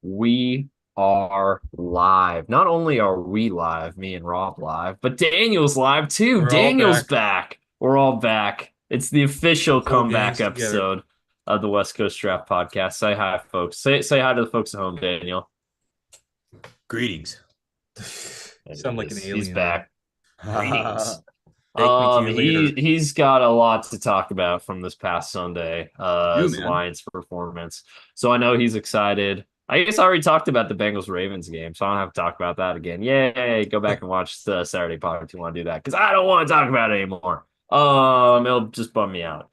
We are live. Not only are we live, me and Rob live, but Daniel's live too. We're all Daniel's back. back. We're all back. It's the official Full comeback games together. episode of the West Coast Draft Podcast. Say hi, folks. Say hi to the folks at home, Daniel. Greetings. You There sound he like an is. He's alien there. back. Greetings. Thank me to you later. He's got a lot to talk about from this past Sunday, You, his man. Lions performance. So I know he's excited. I guess I already talked about the Bengals Ravens game, so I don't have to talk about that again. Yay! Go back and watch the Saturday pod if you want to do that, because I don't want to talk about it anymore. It'll just bum me out.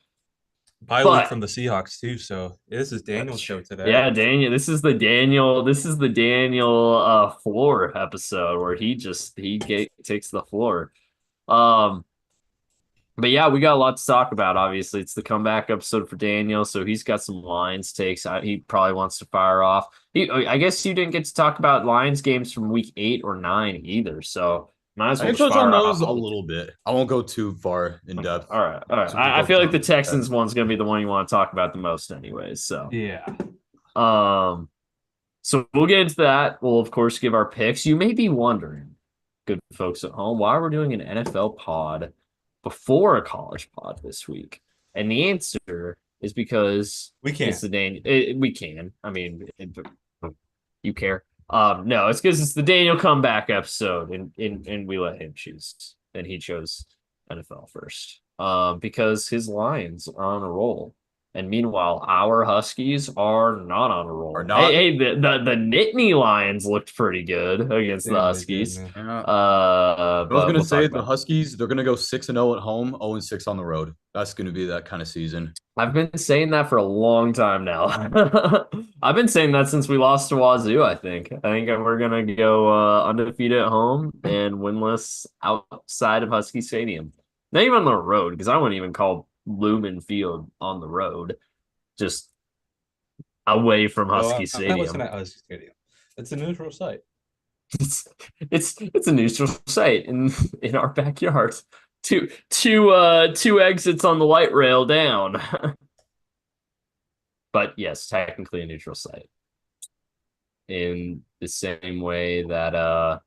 Bye week But from the Seahawks too. So this is Daniel's show today. yeah, Daniel. This is the Daniel floor episode where takes the floor. Um, But yeah, we got a lot to talk about. Obviously, it's the comeback episode for Daniel, so he's got some Lions takes. He probably wants to fire off. I guess you didn't get to talk about Lions games from week 8 or 9 either, so might as I well can just touch on fire those off. a little bit. I won't go too far in depth. All right, all right. So we can I feel focus like the on Texans one's gonna be the one you want to talk about the most, anyways. So, Yeah. um, so we'll get into that. We'll of course give our picks. You may be wondering, good folks at home, why we're doing an NFL pod before a college pod this week. And the answer is because We can. it's the Daniel. We can. I mean, you care. No, it's because it's the Daniel comeback episode, and we let him choose, and he chose NFL first. Because his Lions are on a roll, and meanwhile, our Huskies are not on a roll. Are not? Hey, the Nittany Lions looked pretty good against the Damn, they did, Huskies. man. Yeah. I was But gonna we'll talk say the about. Huskies, they're gonna go 6-0 at home, 0-6 on the road. That's gonna be that kind of season. I've been saying that for a long time now. I've been saying that since we lost to Wazoo, I think. I think we're going to go undefeated at home and winless outside of Husky Stadium. Not even on the road, because I wouldn't even call Lumen Field on the road, just away from Husky I'm not listening Stadium. at Husky Stadium. It's a neutral site. It's a neutral site in our backyard. Two exits on the light rail down. But yes, technically a neutral site. In the same way that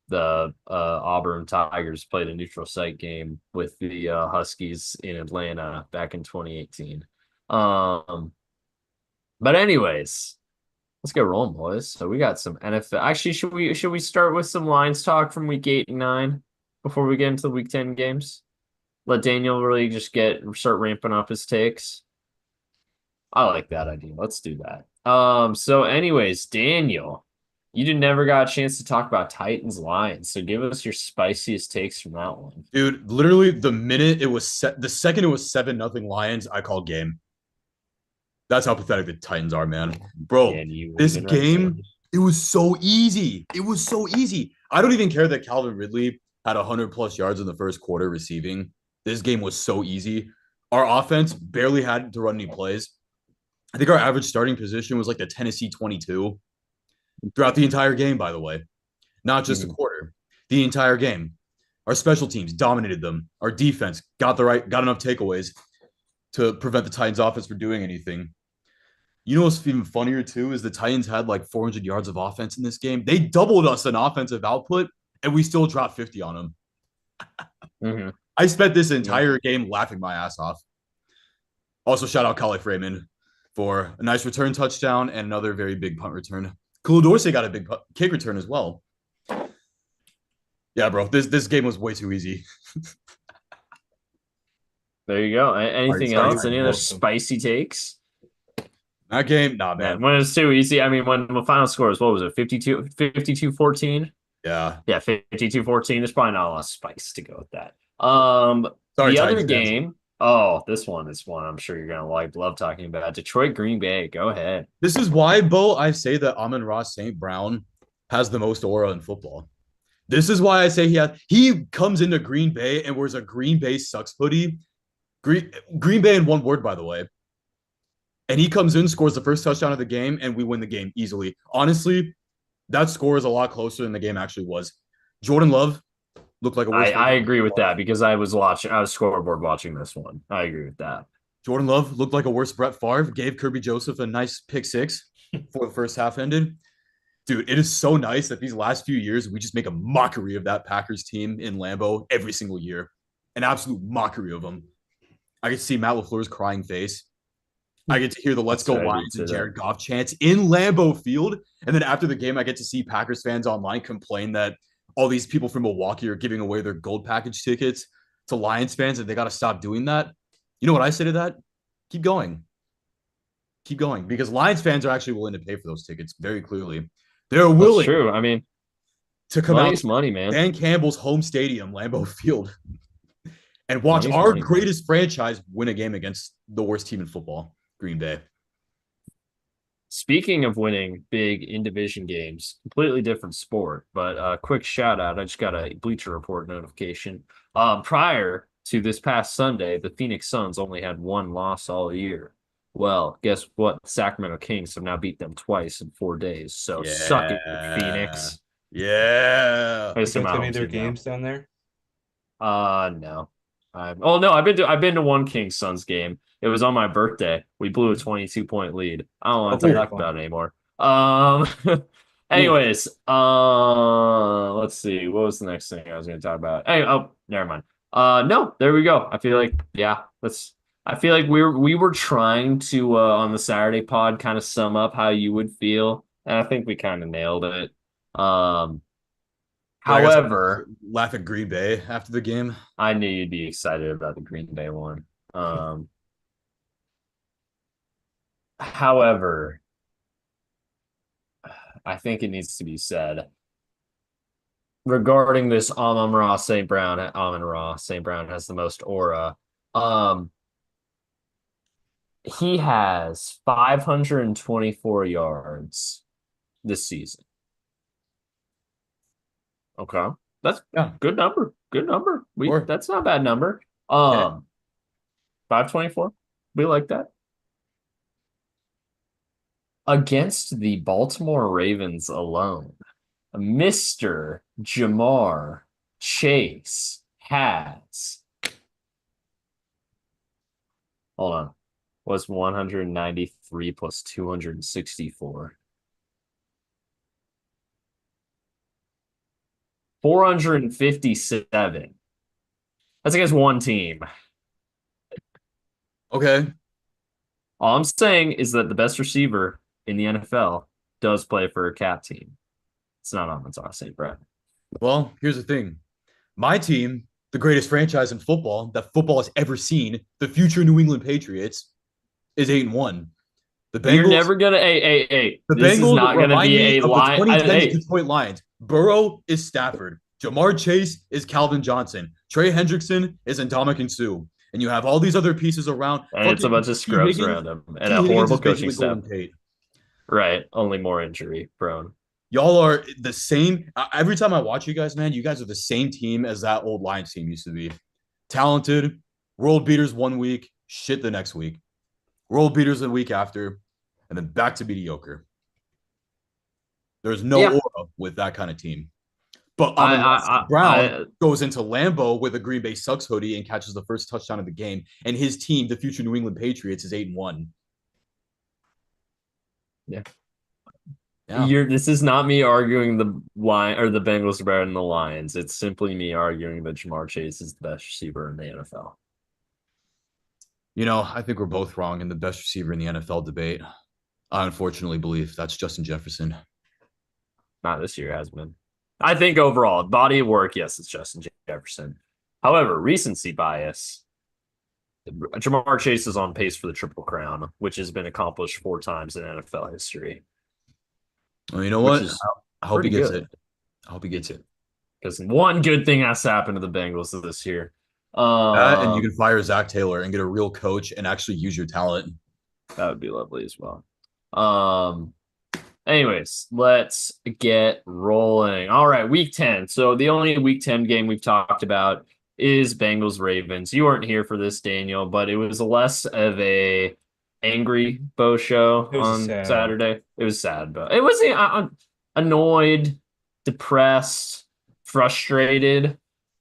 the Auburn Tigers played a neutral site game with the Huskies in Atlanta back in 2018. But anyways, let's get rolling, boys. So we got some NFL. Actually, should we start with some Lions talk from week 8 and 9 before we get into the week 10 games? Let Daniel really just start ramping up his takes. I like that idea. Let's do that. So anyways, Daniel, you never got a chance to talk about Titans Lions. So give us your spiciest takes from that one. Dude, literally the minute it was set, the second it was 7-0 Lions, I called game. That's how pathetic the Titans are, man. Bro, this game, it was so easy. It was so easy. I don't even care that Calvin Ridley had 100+ yards in the first quarter receiving. This game was so easy. Our offense barely had to run any plays. I think our average starting position was like the Tennessee 22 throughout the entire game, by the way. Not just a quarter, the entire game. Our special teams dominated them. Our defense got enough takeaways to prevent the Titans offense from doing anything. You know what's even funnier too is the Titans had like 400 yards of offense in this game. They doubled us in offensive output, and we still dropped 50 on them. Mm-hmm. I spent this entire game laughing my ass off. Also, shout out Kyle Freeman for a nice return touchdown and another very big punt return. Khalil Dorsey got a big kick return as well. Yeah, bro, this game was way too easy. There you go. Anything Sorry, else? Any other spicy takes? That game, nah, man. When it's too easy, I mean, when the final score is, what was it, 52-14? Yeah. Yeah, 52-14. There's probably not a lot of spice to go with that. Sorry, the other Titans fans. game, oh, this one is one I'm sure you're going to love talking about. Detroit, Green Bay. Go ahead. This is why, Bo, I say that Amon-Ra St. Brown has the most aura in football. This is why I say he comes into Green Bay and wears a Green Bay sucks hoodie. Green Bay in one word, by the way. And he comes in, scores the first touchdown of the game, and we win the game easily. Honestly, that score is a lot closer than the game actually was. Jordan Love looked like a worse. I agree with that because I was scoreboard watching this one. I agree with that. Jordan Love looked like a worse Brett Favre, gave Kirby Joseph a nice pick six. before the first half ended. Dude, it is so nice that these last few years we just make a mockery of that Packers team in Lambeau every single year. An absolute mockery of them. I get to see Matt LaFleur's crying face. I get to hear the "Let's Go Lions" and Jared Goff chants in Lambeau Field. And then after the game, I get to see Packers fans online complain that all these people from Milwaukee are giving away their gold package tickets to Lions fans and they got to stop doing that. You know what I say to that? Keep going. Keep going. Because Lions fans are actually willing to pay for those tickets very clearly. They're willing. That's true. I mean, to come out to money, man. Dan Campbell's home stadium, Lambeau Field, and watch our greatest franchise win a game against the worst team in football, Green Bay. Speaking of winning big in-division games, completely different sport, but quick shout out. I just got a Bleacher Report notification. Prior to this past Sunday, the Phoenix Suns only had one loss all year. Well, guess what? The Sacramento Kings have now beat them twice in 4 days. So suck it, Phoenix. Yeah. You go to any of their games down there? No. No, I've been to one Kings Suns game. It was on my birthday. We blew a 22-point lead. I don't want to talk about it anymore. Anyways, let's see. What was the next thing I was going to talk about? Hey, never mind. No, there we go. I feel like, I feel like we were trying to on the Saturday pod kind of sum up how you would feel, and I think we kind of nailed it. However, laugh at Green Bay after the game. I knew you'd be excited about the Green Bay one. However, I think it needs to be said regarding this Amon-Ra St. Brown. Amon-Ra St. Brown has the most aura. He has 524 yards this season. Okay. That's good number. Good number. That's not a bad number. 524. We like that. Against the Baltimore Ravens alone, Mr. Jamar Chase has, hold on, was 193 plus 264. 457. That's against one team. Okay. All I'm saying is that the best receiver in the NFL does play for a cap team. It's not Amon-Ra St. Brown. Well, here's the thing. My team, the greatest franchise in football that football has ever seen, the future New England Patriots, is 8-1. The Bengals. You're never gonna. Hey. The this Bengals is not gonna be a line. The 2010 Detroit Lions. Burrow is Stafford. Jamar Chase is Calvin Johnson. Trey Hendrickson is Ndamukong Suh. And you have all these other pieces around. And it's a bunch of scrubs around him. And a horrible coaching staff. Right. Only more injury prone. Y'all are the same. Every time I watch you guys, man, you guys are the same team as that old Lions team used to be. Talented, world beaters one week, shit the next week. World beaters the week after, and then back to mediocre. There's no aura with that kind of team. But Brown goes into Lambeau with a Green Bay Sucks hoodie and catches the first touchdown of the game. And his team, the future New England Patriots, is 8-1. Yeah. This is not me arguing the line or the Bengals are better than the Lions. It's simply me arguing that Jamar Chase is the best receiver in the NFL. You know, I think we're both wrong in the best receiver in the NFL debate. I unfortunately believe that's Justin Jefferson. Not this year, has been. I think overall, body of work, yes, it's Justin Jefferson. However, recency bias, Jamar Chase is on pace for the Triple Crown, which has been accomplished 4 times in NFL history. Well, you know what? I hope he gets it. I hope he gets it. Because one good thing has to happen to the Bengals this year. And you can fire Zach Taylor and get a real coach and actually use your talent. That would be lovely as well. Anyways, let's get rolling. All right, week 10. So the only week 10 game we've talked about is Bengals Ravens. You weren't here for this, Daniel, but it was less of a angry Beau show on Saturday. It was sad, but it was annoyed, depressed, frustrated.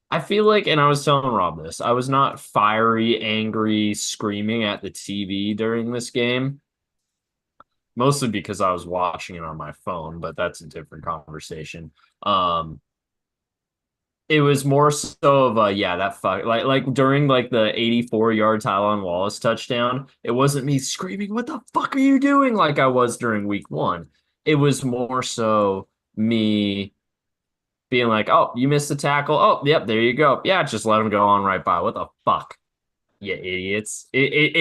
I feel like, and I was telling Rob this, I was not fiery, angry, screaming at the TV during this game. mostly because I was watching it on my phone, but that's a different conversation. It was more so of that fuck like during like the 84-yard Tylan Wallace touchdown, it wasn't me screaming, "What the fuck are you doing?" like I was during week one. It was more so me being like, "Oh, you missed the tackle. Oh, yep, there you go. Yeah, just let him go on right by. What the fuck? You idiots." It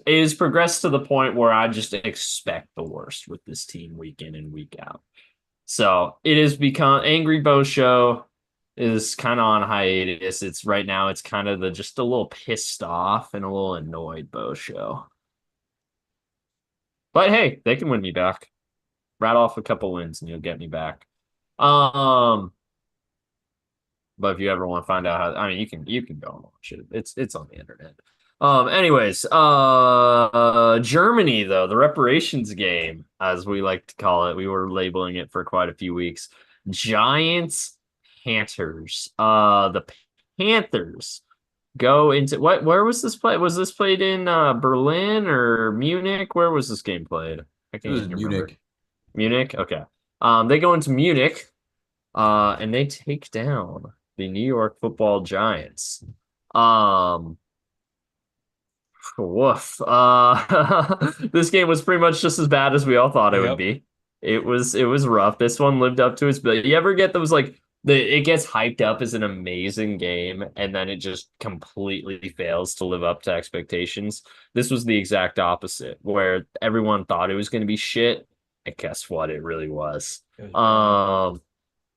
is progressed to the point where I just expect the worst with this team week in and week out. So it has become Angry Bo Show is kind of on hiatus. It's right now. It's kind of just a little pissed off and a little annoyed Bo Show. But hey, they can win me back. Rattle off a couple wins and you'll get me back. Um, but if you ever want to find out how, I mean, you can go and watch it. It's on the internet. Anyways, Germany though, the reparations game, as we like to call it, we were labeling it for quite a few weeks. Giants, Panthers. The Panthers go into where was this play? Was this played in Berlin or Munich? Where was this game played? I It can't was even remember. Munich. Munich? Okay. They go into Munich, and they take down the New York Football Giants. Woof. This game was pretty much just as bad as we all thought it would Yep. be. It was rough. This one lived up to its bill. You ever get those like it gets hyped up as an amazing game and then it just completely fails to live up to expectations. This was the exact opposite, where everyone thought it was going to be shit, and guess what? It really was. It was bad.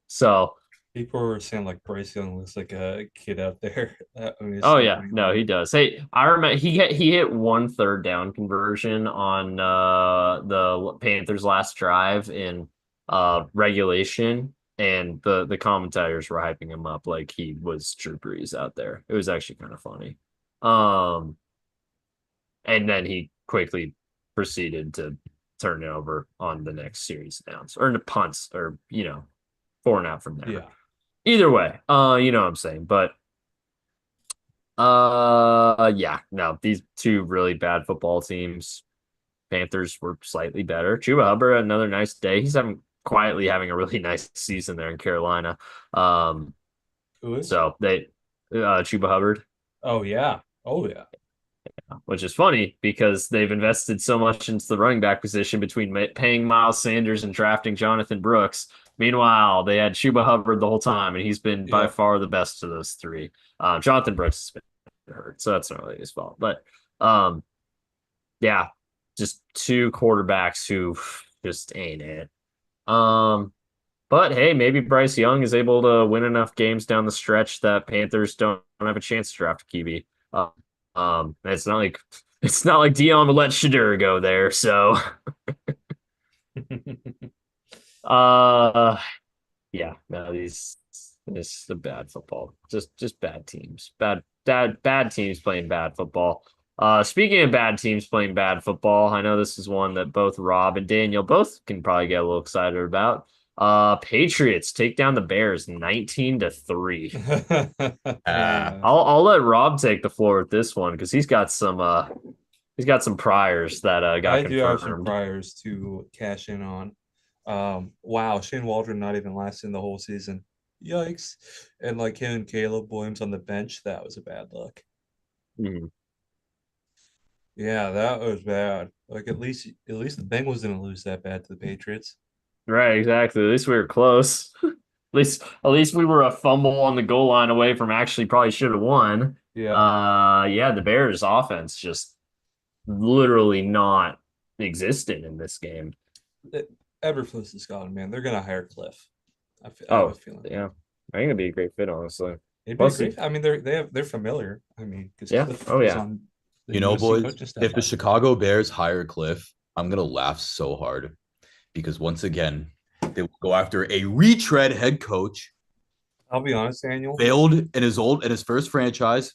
So People were saying like Bryce Young looks like a kid out there. I mean, it's Oh so yeah, no, funny. he does. Hey, I remember he hit one third down conversion on the Panthers' last drive in regulation, and the commentators were hyping him up like he was Drew Brees out there. It was actually kind of funny. Um, and then he quickly proceeded to turn it over on the next series of downs or the punts or 4 and out from there. Yeah. Either way, you know what I'm saying, but. Yeah, no, these two really bad football teams. Panthers were slightly better. Chuba Hubbard had another nice day. He's quietly having a really nice season there in Carolina. Um, Who is? so they Chuba Hubbard, Oh yeah. Oh yeah. which is funny because they've invested so much into the running back position between paying Miles Sanders and drafting Jonathan Brooks. Meanwhile, they had Chuba Hubbard the whole time, and he's been by Yep. far the best of those three. Jonathan Brooks has been hurt, so that's not really his fault. But um, yeah, just two quarterbacks who just ain't it. Um, but hey, maybe Bryce Young is able to win enough games down the stretch that Panthers don't have a chance to draft a QB. It's not like Dion will let Shadur go there. So, uh, yeah, no, this is a bad football. Just bad teams. Bad teams playing bad football. Speaking of bad teams playing bad football, I know this is one that both Rob and Daniel both can probably get a little excited about. Patriots take down the Bears 19-3. Yeah. I'll let Rob take the floor with this one because he's got some priors that got I do have some confirmed. priors to cash in on. Wow, Shane Waldron not even lasting the whole season. Yikes. And like him and Caleb Williams on the bench, that was a bad look. Mhm. Yeah, that was bad. Like at least the Bengals didn't lose that bad to the Patriots. Right, exactly. At least we were close. At least we were a fumble on the goal line away from actually probably should have won. Yeah. Yeah, the Bears offense just literally not existent in this game. Eberflus is gone, man. They're gonna hire Cliff. I have a Oh, feeling. yeah. I think it'd be a great fit, honestly. It'd be Plus, great. I mean, they're familiar. I mean, because yeah. Cliff Oh, was yeah. on the You know, USC boys, coaching if staff. the Chicago Bears hire Cliff, I'm gonna laugh so hard because once again, they will go after a retread head coach, I'll be honest, Daniel. failed in his first franchise,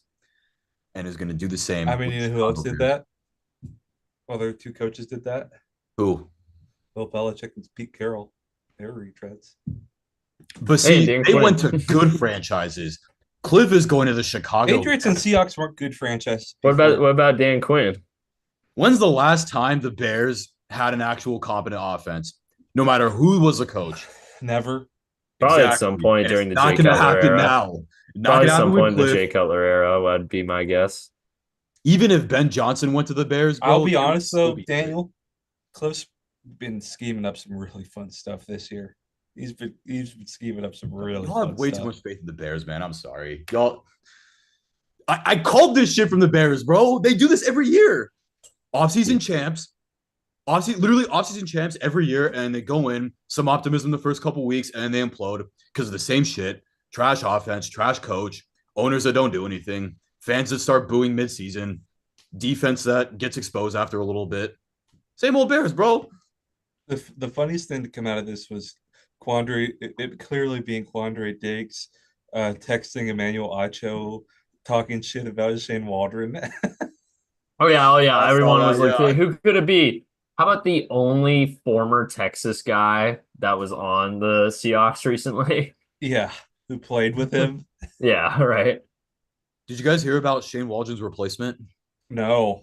and is gonna do the same. I mean, with you the know who else Chicago did Bears. that? Other two coaches did that. Who? Bill Belichick and Pete Carroll. They're retreads. But Hey, see, Dan they Quinn. went to good franchises. Cliff is going to the Chicago Patriots and Bears. Seahawks weren't good franchises What before. about Dan Quinn? When's the last time the Bears had an actual competent offense, no matter who was the coach. Never. Probably at some Exactly. point And it's during the not Jay going to Cutler happen era. now. Not Probably going at to some happen with point in the Cliff. Jay Cutler era would be my guess. Even if Ben Johnson went to the Bears, I'll bro, be it would honest still though, be great. Daniel. Cliff's been scheming up some really fun stuff this year. He's been scheming up some really Y'all have fun way too stuff. much faith in the Bears, man. I'm sorry. Y'all, I called this shit from the Bears, bro. They do this every year. Offseason champs, literally offseason champs every year, and they go in some optimism the first couple weeks, and they implode because of the same shit. Trash offense, trash coach, owners that don't do anything, fans that start booing midseason, defense that gets exposed after a little bit. Same old Bears, bro. The funniest thing to come out of this was Quandre, it clearly being Quandre Diggs, texting Emmanuel Acho, talking shit about Shane Waldron. Oh yeah. I saw Everyone was that. like, Yeah, hey, who could it be? How about the only former Texas guy that was on the Seahawks recently? Yeah, who played with him? Yeah, right. did you guys hear about Shane Waldron's replacement? No.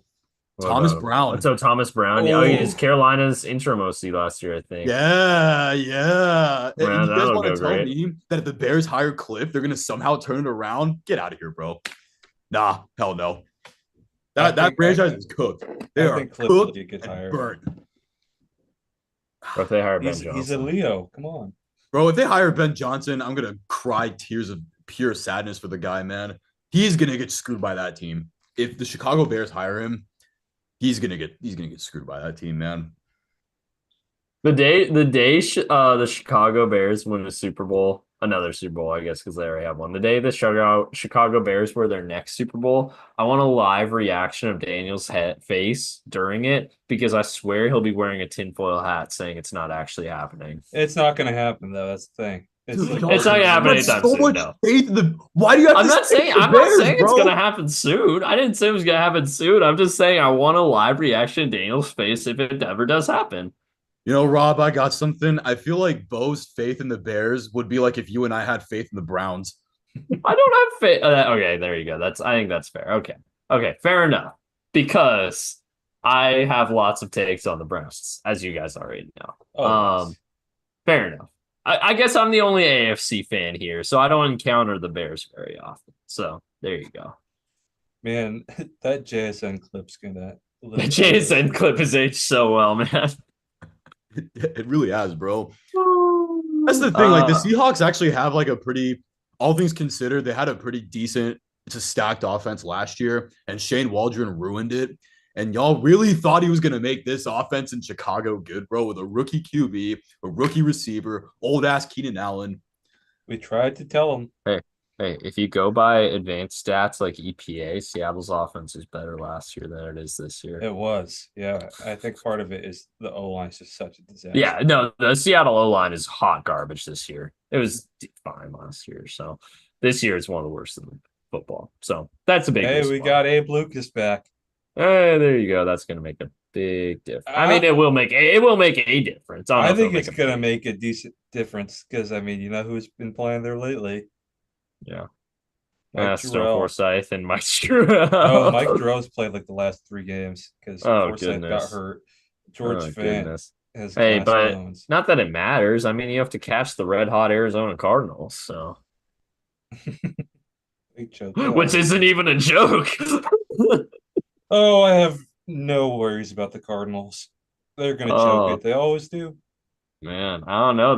What Thomas about Brown. so Thomas Brown? Yeah, oh, he was Oh, Carolina's interim OC last year, I think. Yeah. And Man, you guys that'll want go to tell great. me that if the Bears hire Cliff, they're gonna somehow turn it around? Get out of here, bro. Nah, hell no. That franchise is cooked. They I are think Cliff would cooked be a good and hire. burnt. Or if they hire Ben He's a Johnson. Leo. Come on. Bro, if they hire Ben Johnson, I'm gonna cry tears of pure sadness for the guy, man. He's gonna get screwed by that team. If the Chicago Bears hire him, he's gonna get screwed by that team, man. The Chicago Bears win a Super Bowl, another Super Bowl, I guess, because they already have one. The day the Chicago Bears were their next Super Bowl, I want a live reaction of Daniel's face during it because I swear he'll be wearing a tinfoil hat saying it's not actually happening. It's not going to happen, though. That's the thing. Dude, like It's not gonna happen that's anytime so soon, much no. faith in the. Why do you have to say the I'm not Bears, saying it's bro? gonna happen soon. I didn't say it was gonna happen soon. I'm just saying I want a live reaction of Daniel's face if it ever does happen. You know, Rob, I got something. I feel like Bo's faith in the Bears would be like if you and I had faith in the Browns. I don't have faith. Okay, there you go. I think that's fair. Okay, fair enough. Because I have lots of takes on the Browns, as you guys already know. Always. Fair enough. I guess I'm the only AFC fan here, so I don't encounter the Bears very often. So there you go. Man, that JSN clip's gonna The JSN clip has aged so well, man. It really has, bro. That's the thing. Like the Seahawks actually have like a pretty, all things considered, they had a pretty decent, it's a stacked offense last year, and Shane Waldron ruined it. And y'all really thought he was gonna make this offense in Chicago good, bro, with a rookie QB, a rookie receiver, old ass Keenan Allen. We tried to tell him. Hey, if you go by advanced stats like EPA, Seattle's offense is better last year than it is this year. It was. Yeah. I think part of it is the O-line is just such a disaster. Yeah, no, the Seattle O-line is hot garbage this year. It was fine last year. So this year is one of the worst in football. So that's a big Hey, we got Abe Lucas back. Hey, there you go. That's gonna make a big difference. I mean, it will make a difference. I think it's gonna make a decent difference because I mean, you know who's been playing there lately? Yeah. Stone Forsythe and Mike Stroup. Oh, Mike Dro's played like the last 3 games because Forsythe got hurt. George Fant has but bones. Not that it matters. I mean, you have to catch the red hot Arizona Cardinals, so which isn't even a joke. Oh, I have no worries about the Cardinals. They're gonna choke it. They always do. Man, I don't know.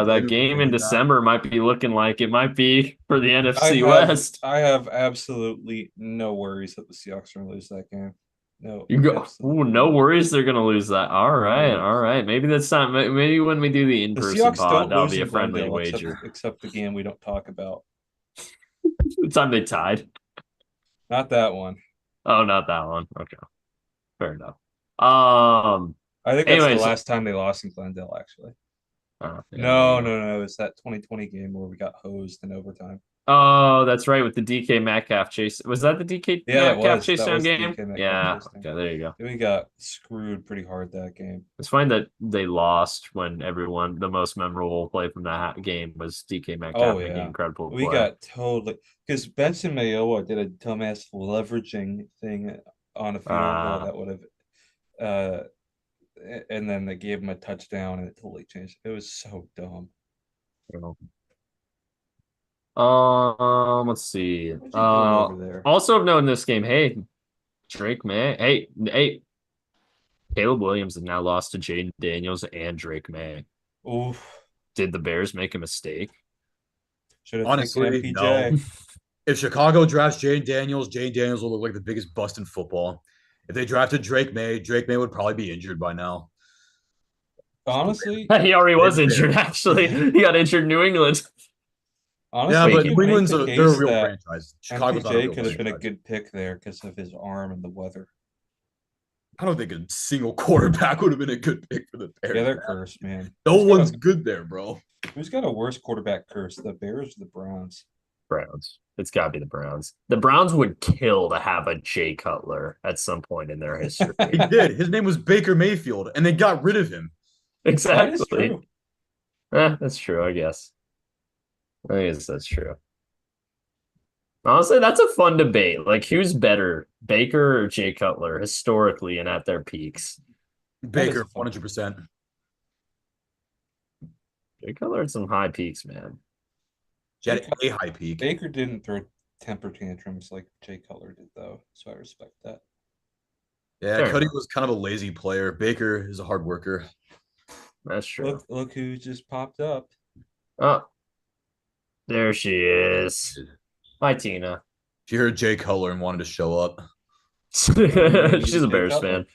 That game in December might be looking like it might be for the NFC West. I have absolutely no worries that the Seahawks are gonna lose that game. No. No worries they're gonna lose that. All right. Maybe that's not. Maybe when we do the in-person pod, that'll be a friendly wager. Except the game we don't talk about. The time they tied. Not that one. Oh, not that one. Okay, fair enough. I think that's the last time they lost in Glendale, actually. No. It's that 2020 game where we got hosed in overtime. Oh, that's right, with the DK Metcalf chase. Was that the DK Metcalf chase down game? Yeah. Okay, there you go. We got screwed pretty hard that game. It's fine that they lost when the most memorable play from that game was DK Metcalf making incredible play. We got totally because Benson Mayowa did a dumbass leveraging thing on a field goal that would have and then they gave him a touchdown, and it totally changed. It was so dumb. Let's see. What'd you do over there? Also of note in this game, hey, Drake May. Hey, Caleb Williams has now lost to Jaden Daniels and Drake May. Oof. Did the Bears make a mistake? Should have Honestly, taken MPJ. no. If Chicago drafts Jane Daniels will look like the biggest bust in football. If they drafted Drake May would probably be injured by now. Honestly, He already was injured, actually. He got injured in New England. honestly, Yeah, you but could New make England's the they're a case real that franchise. Chicago's not a MPJ real could have been a franchise. good pick there because of his arm and the weather. I don't think a single quarterback would have been a good pick for the Bears. Yeah, they're cursed, man. No one's good there, bro. Who's got a worse quarterback curse, the Bears or the Browns? Browns. It's got to be the Browns. The Browns would kill to have a Jay Cutler at some point in their history. He did. His name was Baker Mayfield, and they got rid of him. Exactly. That is true. That's true, I guess. I guess that's true. Honestly, that's a fun debate. Like, who's better, Baker or Jay Cutler, historically and at their peaks? Baker, 100%. Jay Cutler had some high peaks, man. He had a high peak. Baker didn't throw temper tantrums like Jay Cutler did, though, so I respect that. Yeah, Cuddy was kind of a lazy player. Baker is a hard worker. That's true. Look who just popped up. Oh, there she is. Hi, Tina. She heard Jay Cutler and wanted to show up. She's a Bears fan.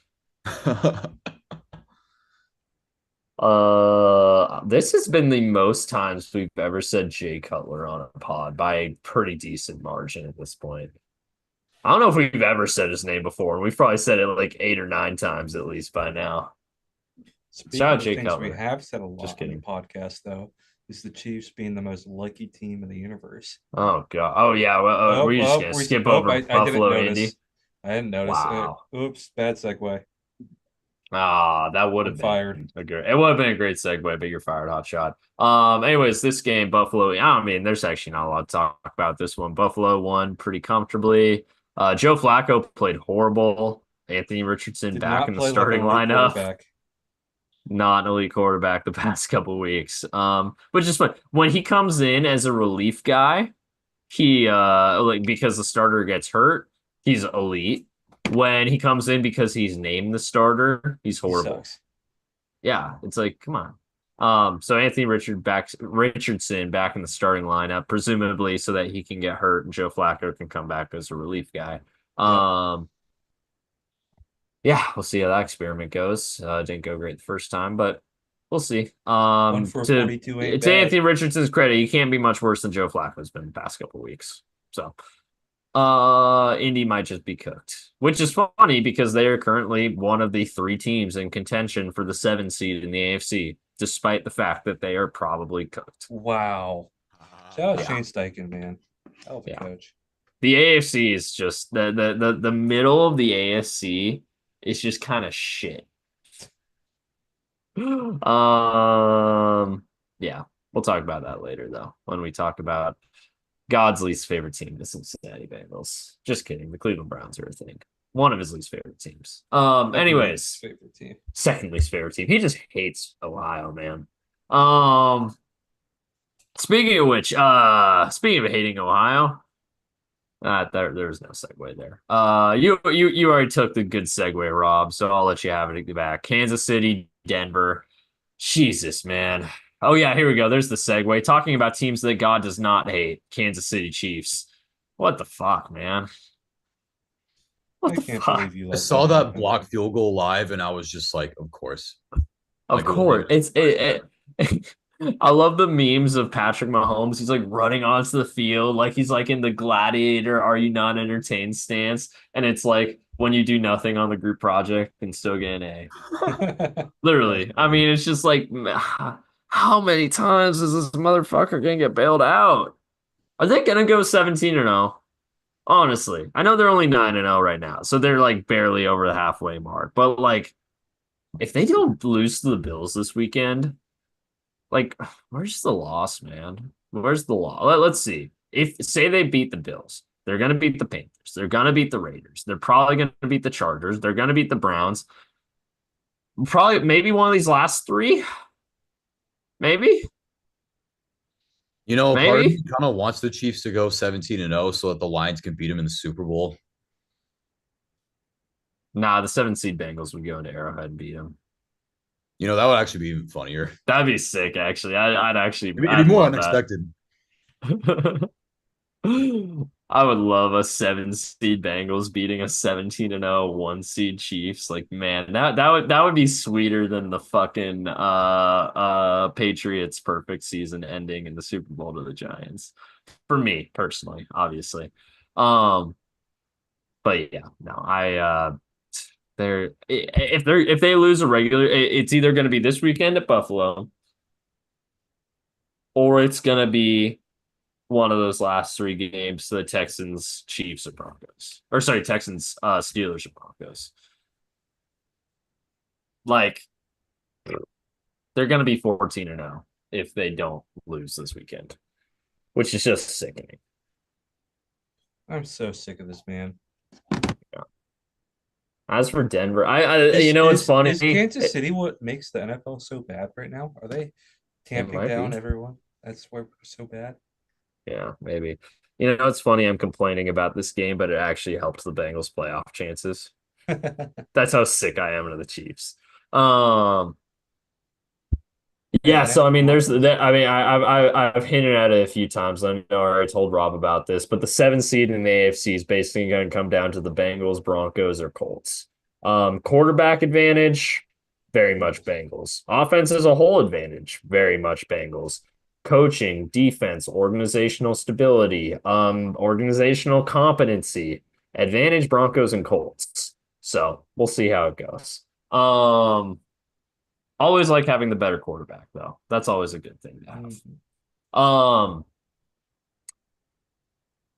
This has been the most times we've ever said Jay Cutler on a pod by a pretty decent margin at this point. I don't know if we've ever said his name before. We've probably said it like 8 or 9 times at least by now. Speaking Shout out of Jay things Cutler. we have said a lot Just on the kidding. podcast, though, is the Chiefs being the most lucky team in the universe. Oh god. Oh yeah. Well, we're just gonna skip over Buffalo, Indy. I didn't notice. Wow. Oops, bad segue. Ah, that would have been fired. It would have been a great segue, but you're fired, hot shot. Anyways, this game, Buffalo. I mean, there's actually not a lot to talk about this one. Buffalo won pretty comfortably. Joe Flacco played horrible. Anthony Richardson back in the starting lineup. Not an elite quarterback the past couple weeks. But just when he comes in as a relief guy, he because the starter gets hurt, he's elite. When he comes in because he's named the starter, he's horrible. Yeah, it's like, come on. So Anthony Richardson back in the starting lineup, presumably so that he can get hurt and Joe Flacco can come back as a relief guy. Yeah, we'll see how that experiment goes. Didn't go great the first time, but we'll see. To Anthony Richardson's credit, he can't be much worse than Joe Flacco's been the past couple of weeks. So Indy might just be cooked, which is funny because they are currently one of the 3 teams in contention for the 7 seed in the AFC, despite the fact that they are probably cooked. Wow. Shout out Shane Steichen, man. Hell of a coach. The AFC is just the middle of the AFC is just kind of shit. Yeah, we'll talk about that later though when we talk about God's least favorite team, the Cincinnati Bengals. Just kidding. The Cleveland Browns are a thing. One of his least favorite teams. Anyways, second least favorite team. He just hates Ohio, man. Speaking of which, speaking of hating Ohio, there's no segue there. You already took the good segue, Rob. So I'll let you have it back. Kansas City, Denver. Jesus, man. Oh, yeah, here we go. There's the segue. Talking about teams that God does not hate. Kansas City Chiefs. What the fuck, man? I can't believe you. I saw that block field goal live, and I was just like, of course. Of course. I love the memes of Patrick Mahomes. He's like running onto the field like he's like in the Gladiator, Are You Not Entertained stance. And it's like when you do nothing on the group project and still get an A. Literally. I mean, it's just like, how many times is this motherfucker going to get bailed out? Are they going to go 17-0? Honestly, I know they're only 9-0 right now. So they're like barely over the halfway mark. But like, if they don't lose to the Bills this weekend, like, where's the loss, man? Where's the loss? Let's see. If say they beat the Bills, they're gonna beat the Panthers. They're gonna beat the Raiders. They're probably gonna beat the Chargers. They're gonna beat the Browns. Probably maybe one of these last three. Maybe. A part of me Maybe. kind of wants the Chiefs to go 17-0 so that the Lions can beat them in the Super Bowl. Nah, the 7 seed Bengals would go into Arrowhead and beat them. That would actually be even funnier. That'd be sick, actually. I'd actually It'd be I'd more love unexpected. that. I would love a 7 seed Bengals beating a 17-0 1 seed Chiefs. Like, man, that would be sweeter than the fucking Patriots perfect season ending in the Super Bowl to the Giants. For me personally, obviously. But yeah, no, if they lose a regular, it's either going to be this weekend at Buffalo, or it's going to be one of those last three games: the Texans, Chiefs, or Broncos. Or sorry, Texans, Steelers, or Broncos. Like, they're going to be 14-0 if they don't lose this weekend, which is just sickening. I'm so sick of this man. Yeah. As for Denver, it's funny. Is Kansas City what makes the NFL so bad right now? Are they tamping down everyone? That's why we're so bad. Yeah, maybe. It's funny. I'm complaining about this game, but it actually helped the Bengals playoff chances. That's how sick I am of the Chiefs. Yeah, so I mean, there's that. I mean, I've hinted at it a few times. I know I already told Rob about this, but the 7 seed in the AFC is basically going to come down to the Bengals, Broncos, or Colts. Quarterback advantage, very much Bengals. Offense as a whole advantage, very much Bengals. Coaching, defense, organizational stability, organizational competency, advantage Broncos and Colts. So we'll see how it goes. Always like having the better quarterback, though. That's always a good thing to have.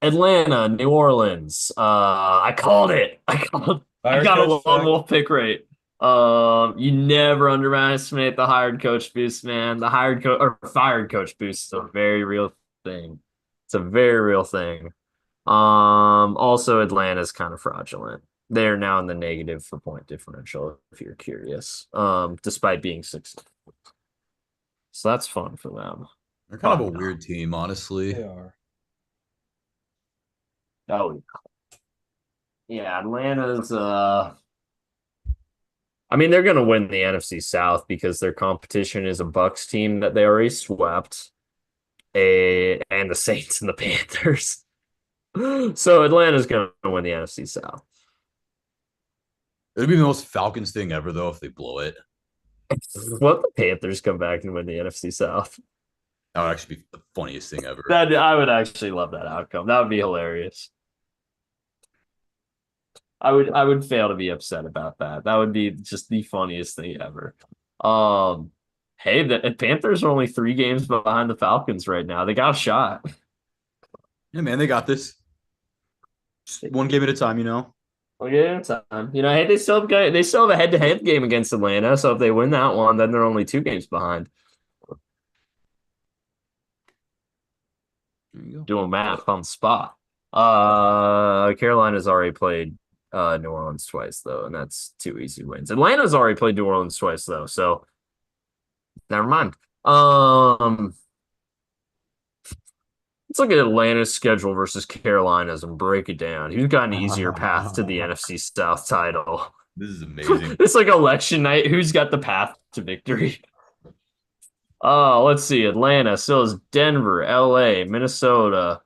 Atlanta, New Orleans. I called it. I got a Lone Wolf pick rate. You never underestimate the hired coach boost, man. The hired coach or fired coach boost is a very real thing. It's a very real thing. Also Atlanta's kind of fraudulent. They're now in the negative for point differential, if you're curious. Despite being 6. So that's fun for them. They're kind of a weird team, honestly. They are. Oh, yeah, Atlanta's I mean, they're going to win the NFC South because their competition is a Bucks team that they already swept, and the Saints and the Panthers. So Atlanta's going to win the NFC South. It'd be the most Falcons thing ever, though, if they blow it. What if the Panthers come back and win the NFC South? That would actually be the funniest thing ever. I would actually love that outcome. That would be hilarious. I would fail to be upset about that. That would be just the funniest thing ever. Hey, the Panthers are only 3 games behind the Falcons right now. They got a shot. Yeah, man, they got this. Just one game at a time, One game at a time. Hey, they still have a head-to-head game against Atlanta. So if they win that one, then they're only 2 games behind. There you go. Doing math on the spot. Carolina's already played New Orleans twice, though, and that's 2 easy wins. Atlanta's already played New Orleans twice, though, so never mind. Let's look at Atlanta's schedule versus Carolina's and break it down. Who's got an easier path to the NFC South title? This is amazing. It's like election night. Who's got the path to victory? Let's see. Atlanta still is Denver, LA, Minnesota,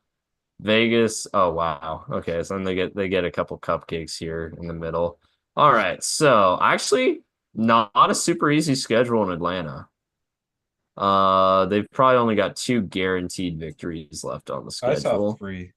Vegas. Oh wow. Okay, so then they get a couple cupcakes here in the middle. All right. So actually not a super easy schedule in Atlanta. They've probably only got 2 guaranteed victories left on the schedule. I saw 3.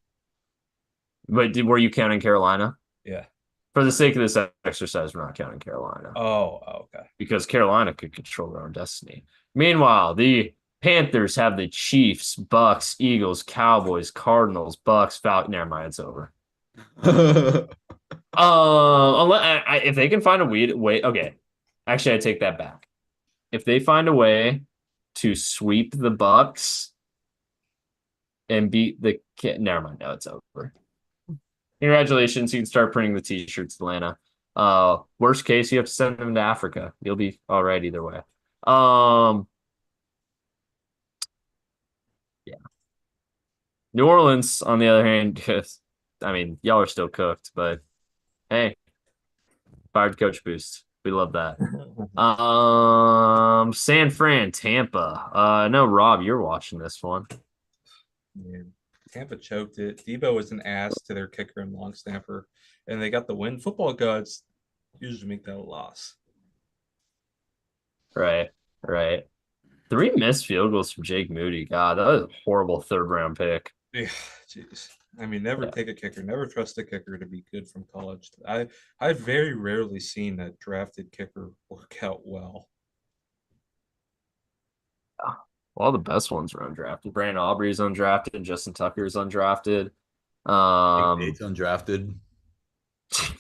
But were you counting Carolina? Yeah. For the sake of this exercise, we're not counting Carolina. Oh, okay. Because Carolina could control their own destiny. Meanwhile, the Panthers have the Chiefs, Bucks, Eagles, Cowboys, Cardinals, Bucks, Falcons. Never mind, it's over. If they can find a way, okay. Actually, I take that back. If they find a way to sweep the Bucks and beat never mind, no, it's over. Congratulations, you can start printing the t-shirts, Atlanta. Worst case, you have to send him to Africa. You'll be all right either way. Um, yeah. New Orleans, on the other hand, I mean, y'all are still cooked, but hey, fired coach boost. We love that. San Fran, Tampa. No, Rob, you're watching this one. Yeah. Tampa choked it. Debo was an ass to their kicker and long snapper, and they got the win. Football gods usually make that a loss. Right, right. 3 missed field goals from Jake Moody. God, that was a horrible third round pick. Yeah, jeez. I mean, never Yeah. take a kicker. Never trust a kicker to be good from college. I've very rarely seen a drafted kicker work out well. All the best ones were undrafted. Brandon Aubrey's undrafted. Justin Tucker's undrafted. Bates undrafted.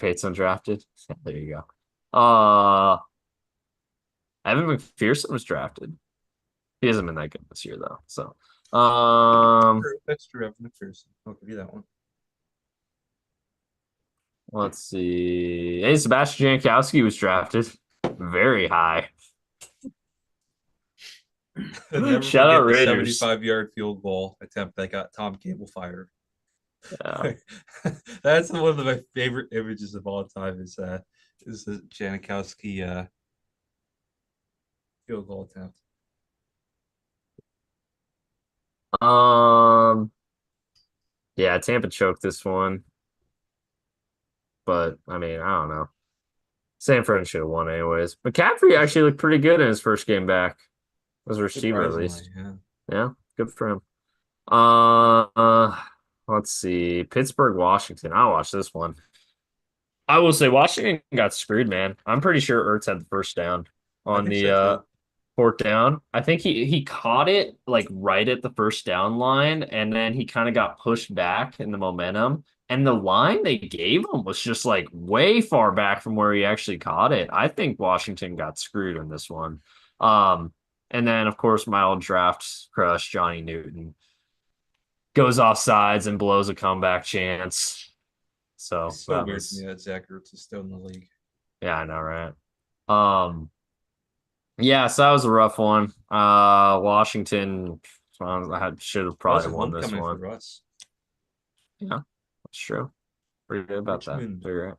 Bates undrafted. There you go. Evan McPherson was drafted. He hasn't been that good this year though. So, That's true. Evan McPherson. I'll give you that one. let's see. Hey, Sebastian Jankowski was drafted very high. Never Shout out forget the Raiders. 75-yard field goal attempt that got Tom Cable fired. Yeah. That's one of my favorite images of all time is the Janikowski field goal attempt. Yeah, Tampa choked this one. But I mean, I don't know. San Fran should have won anyways. McCaffrey actually looked pretty good in his first game back as a receiver, at least. Yeah. Yeah, good for him. Let's see. Pittsburgh, Washington. I watched this one. I will say Washington got screwed, man. I'm pretty sure Ertz had the first down on the So fourth down. I think he caught it like right at the first down line, and then he kind of got pushed back in the momentum. And the line they gave him was just like way far back from where he actually caught it. I think Washington got screwed in this one. And then of course my old draft crush, Johnny Newton, goes off sides and blows a comeback chance. So it's so weird to me that Zach Ertz is still in the league. Yeah, I know, right? Yeah, so that was a rough one. Washington, I should have probably won this one. For us. Yeah, that's true. Pretty good about Richmond. that. You're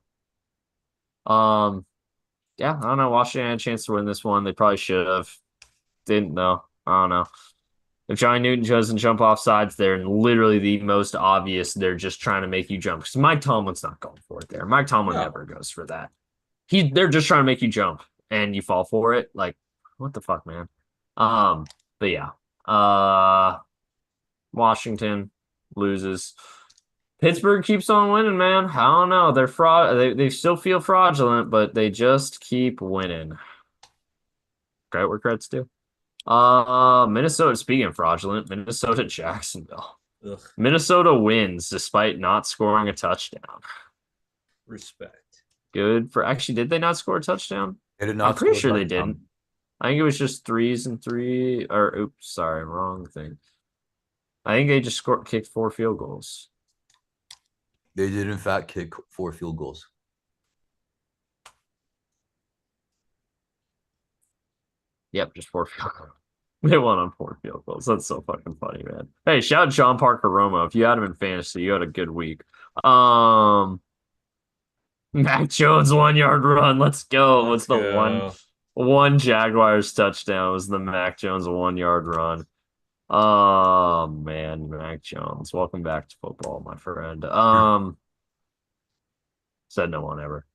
right. Yeah, I don't know. Washington had a chance to win this one. They probably should have. Didn't though. I don't know. If Johnny Newton doesn't jump off sides, they're literally the most obvious. They're just trying to make you jump. Because Mike Tomlin's not going for it there. Mike Tomlin never goes for that. They're just trying to make you jump and you fall for it. Like, what the fuck, man? But yeah. Washington loses. Pittsburgh keeps on winning, man. I don't know. They're fraud. They still feel fraudulent, but they just keep winning. Credit where credit's due. Minnesota, speaking of fraudulent, Minnesota, Jacksonville. Ugh. Minnesota wins despite not scoring a touchdown. Respect. Good for actually, did they not score a touchdown? They did not. I'm pretty sure they didn't. I think it was just 3s and 3. Or oops, sorry, wrong thing. I think they just kicked 4 field goals. They did in fact kick 4 field goals. Yep, just 4 field goals. They won on 4 field goals. That's so fucking funny, man. Hey, shout out John Parker Romo. If you had him in fantasy, you had a good week. Mac Jones 1-yard run. Let's go. What's the one Jaguars touchdown? Was the Mac Jones 1-yard run. Oh man, Mac Jones. Welcome back to football, my friend. Said no one ever.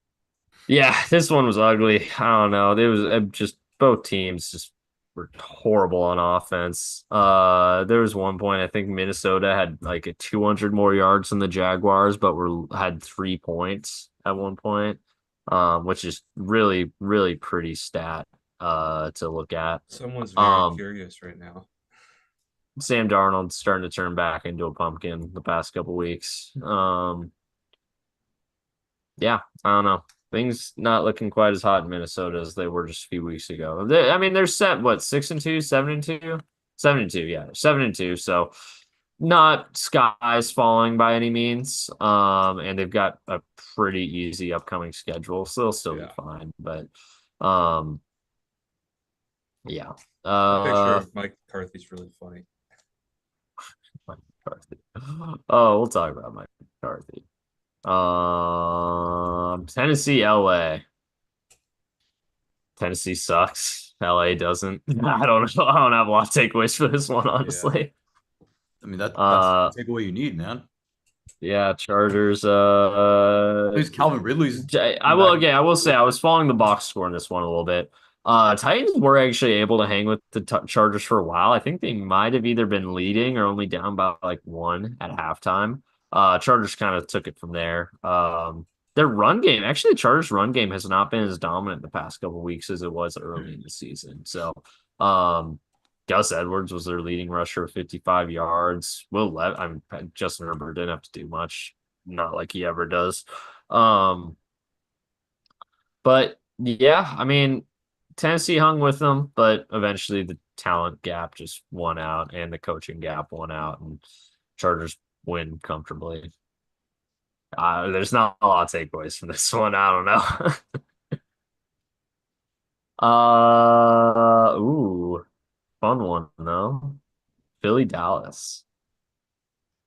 Yeah, this one was ugly. I don't know. It was just both teams just were horrible on offense. There was one point I think Minnesota had like 200 more yards than the Jaguars, but had 3 points at one point, which is really, really pretty stat to look at. Someone's very curious right now. Sam Darnold's starting to turn back into a pumpkin the past couple weeks. Yeah, I don't know. Things not looking quite as hot in Minnesota as they were just a few weeks ago. They're set, what, 6-2, 7-2? 7-2, yeah. 7-2. So not skies falling by any means. And they've got a pretty easy upcoming schedule, so they'll still be Yeah. fine. But yeah. My picture of Mike McCarthy's really funny. Mike McCarthy. Oh, we'll talk about Mike McCarthy. Tennessee, LA. Tennessee sucks. LA doesn't. I don't know. I don't have a lot of takeaways for this one, honestly. I mean that's the takeaway you need, man. Yeah, Chargers. At least Calvin Ridley's. I will. Okay, I will say I was following the box score in this one a little bit. Titans were actually able to hang with the Chargers for a while. I think they might have either been leading or only down by like one at halftime. Chargers kind of took it from there. Their run game, actually, the Chargers' run game has not been as dominant the past couple of weeks as it was early in the season. So, Gus Edwards was their leading rusher with 55 yards. Justin Herbert didn't have to do much, not like he ever does. But yeah, I mean, Tennessee hung with them, but eventually the talent gap just won out and the coaching gap won out, and Chargers win comfortably. There's not a lot of takeaways from this one. I don't know. Ooh, fun one though. Philly, Dallas.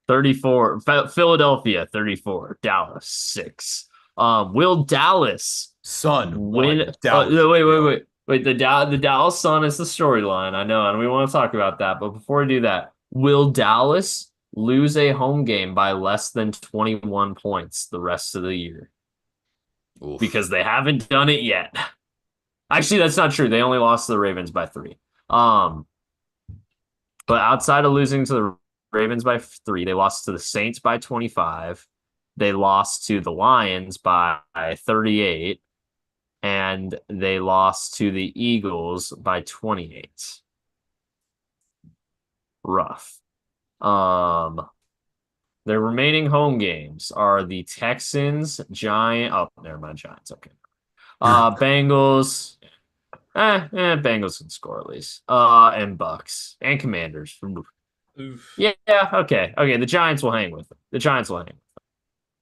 34. Philadelphia, 34. Dallas, 6. Will Dallas win? Dallas. No, wait. The Dallas Sun is the storyline. I know, and we want to talk about that. But before we do that, will Dallas lose a home game by less than 21 points the rest of the year? Oof. Because they haven't done it yet. Actually, that's not true. They only lost to the Ravens by 3. But outside of losing to the Ravens by 3, they lost to the Saints by 25. They lost to the Lions by 38. And they lost to the Eagles by 28. Rough. Their remaining home games are the Texans, never mind, Giants. Okay. Bengals. Bengals can score at least. And Bucks and Commanders. Oof. Yeah, okay. The Giants will hang with them.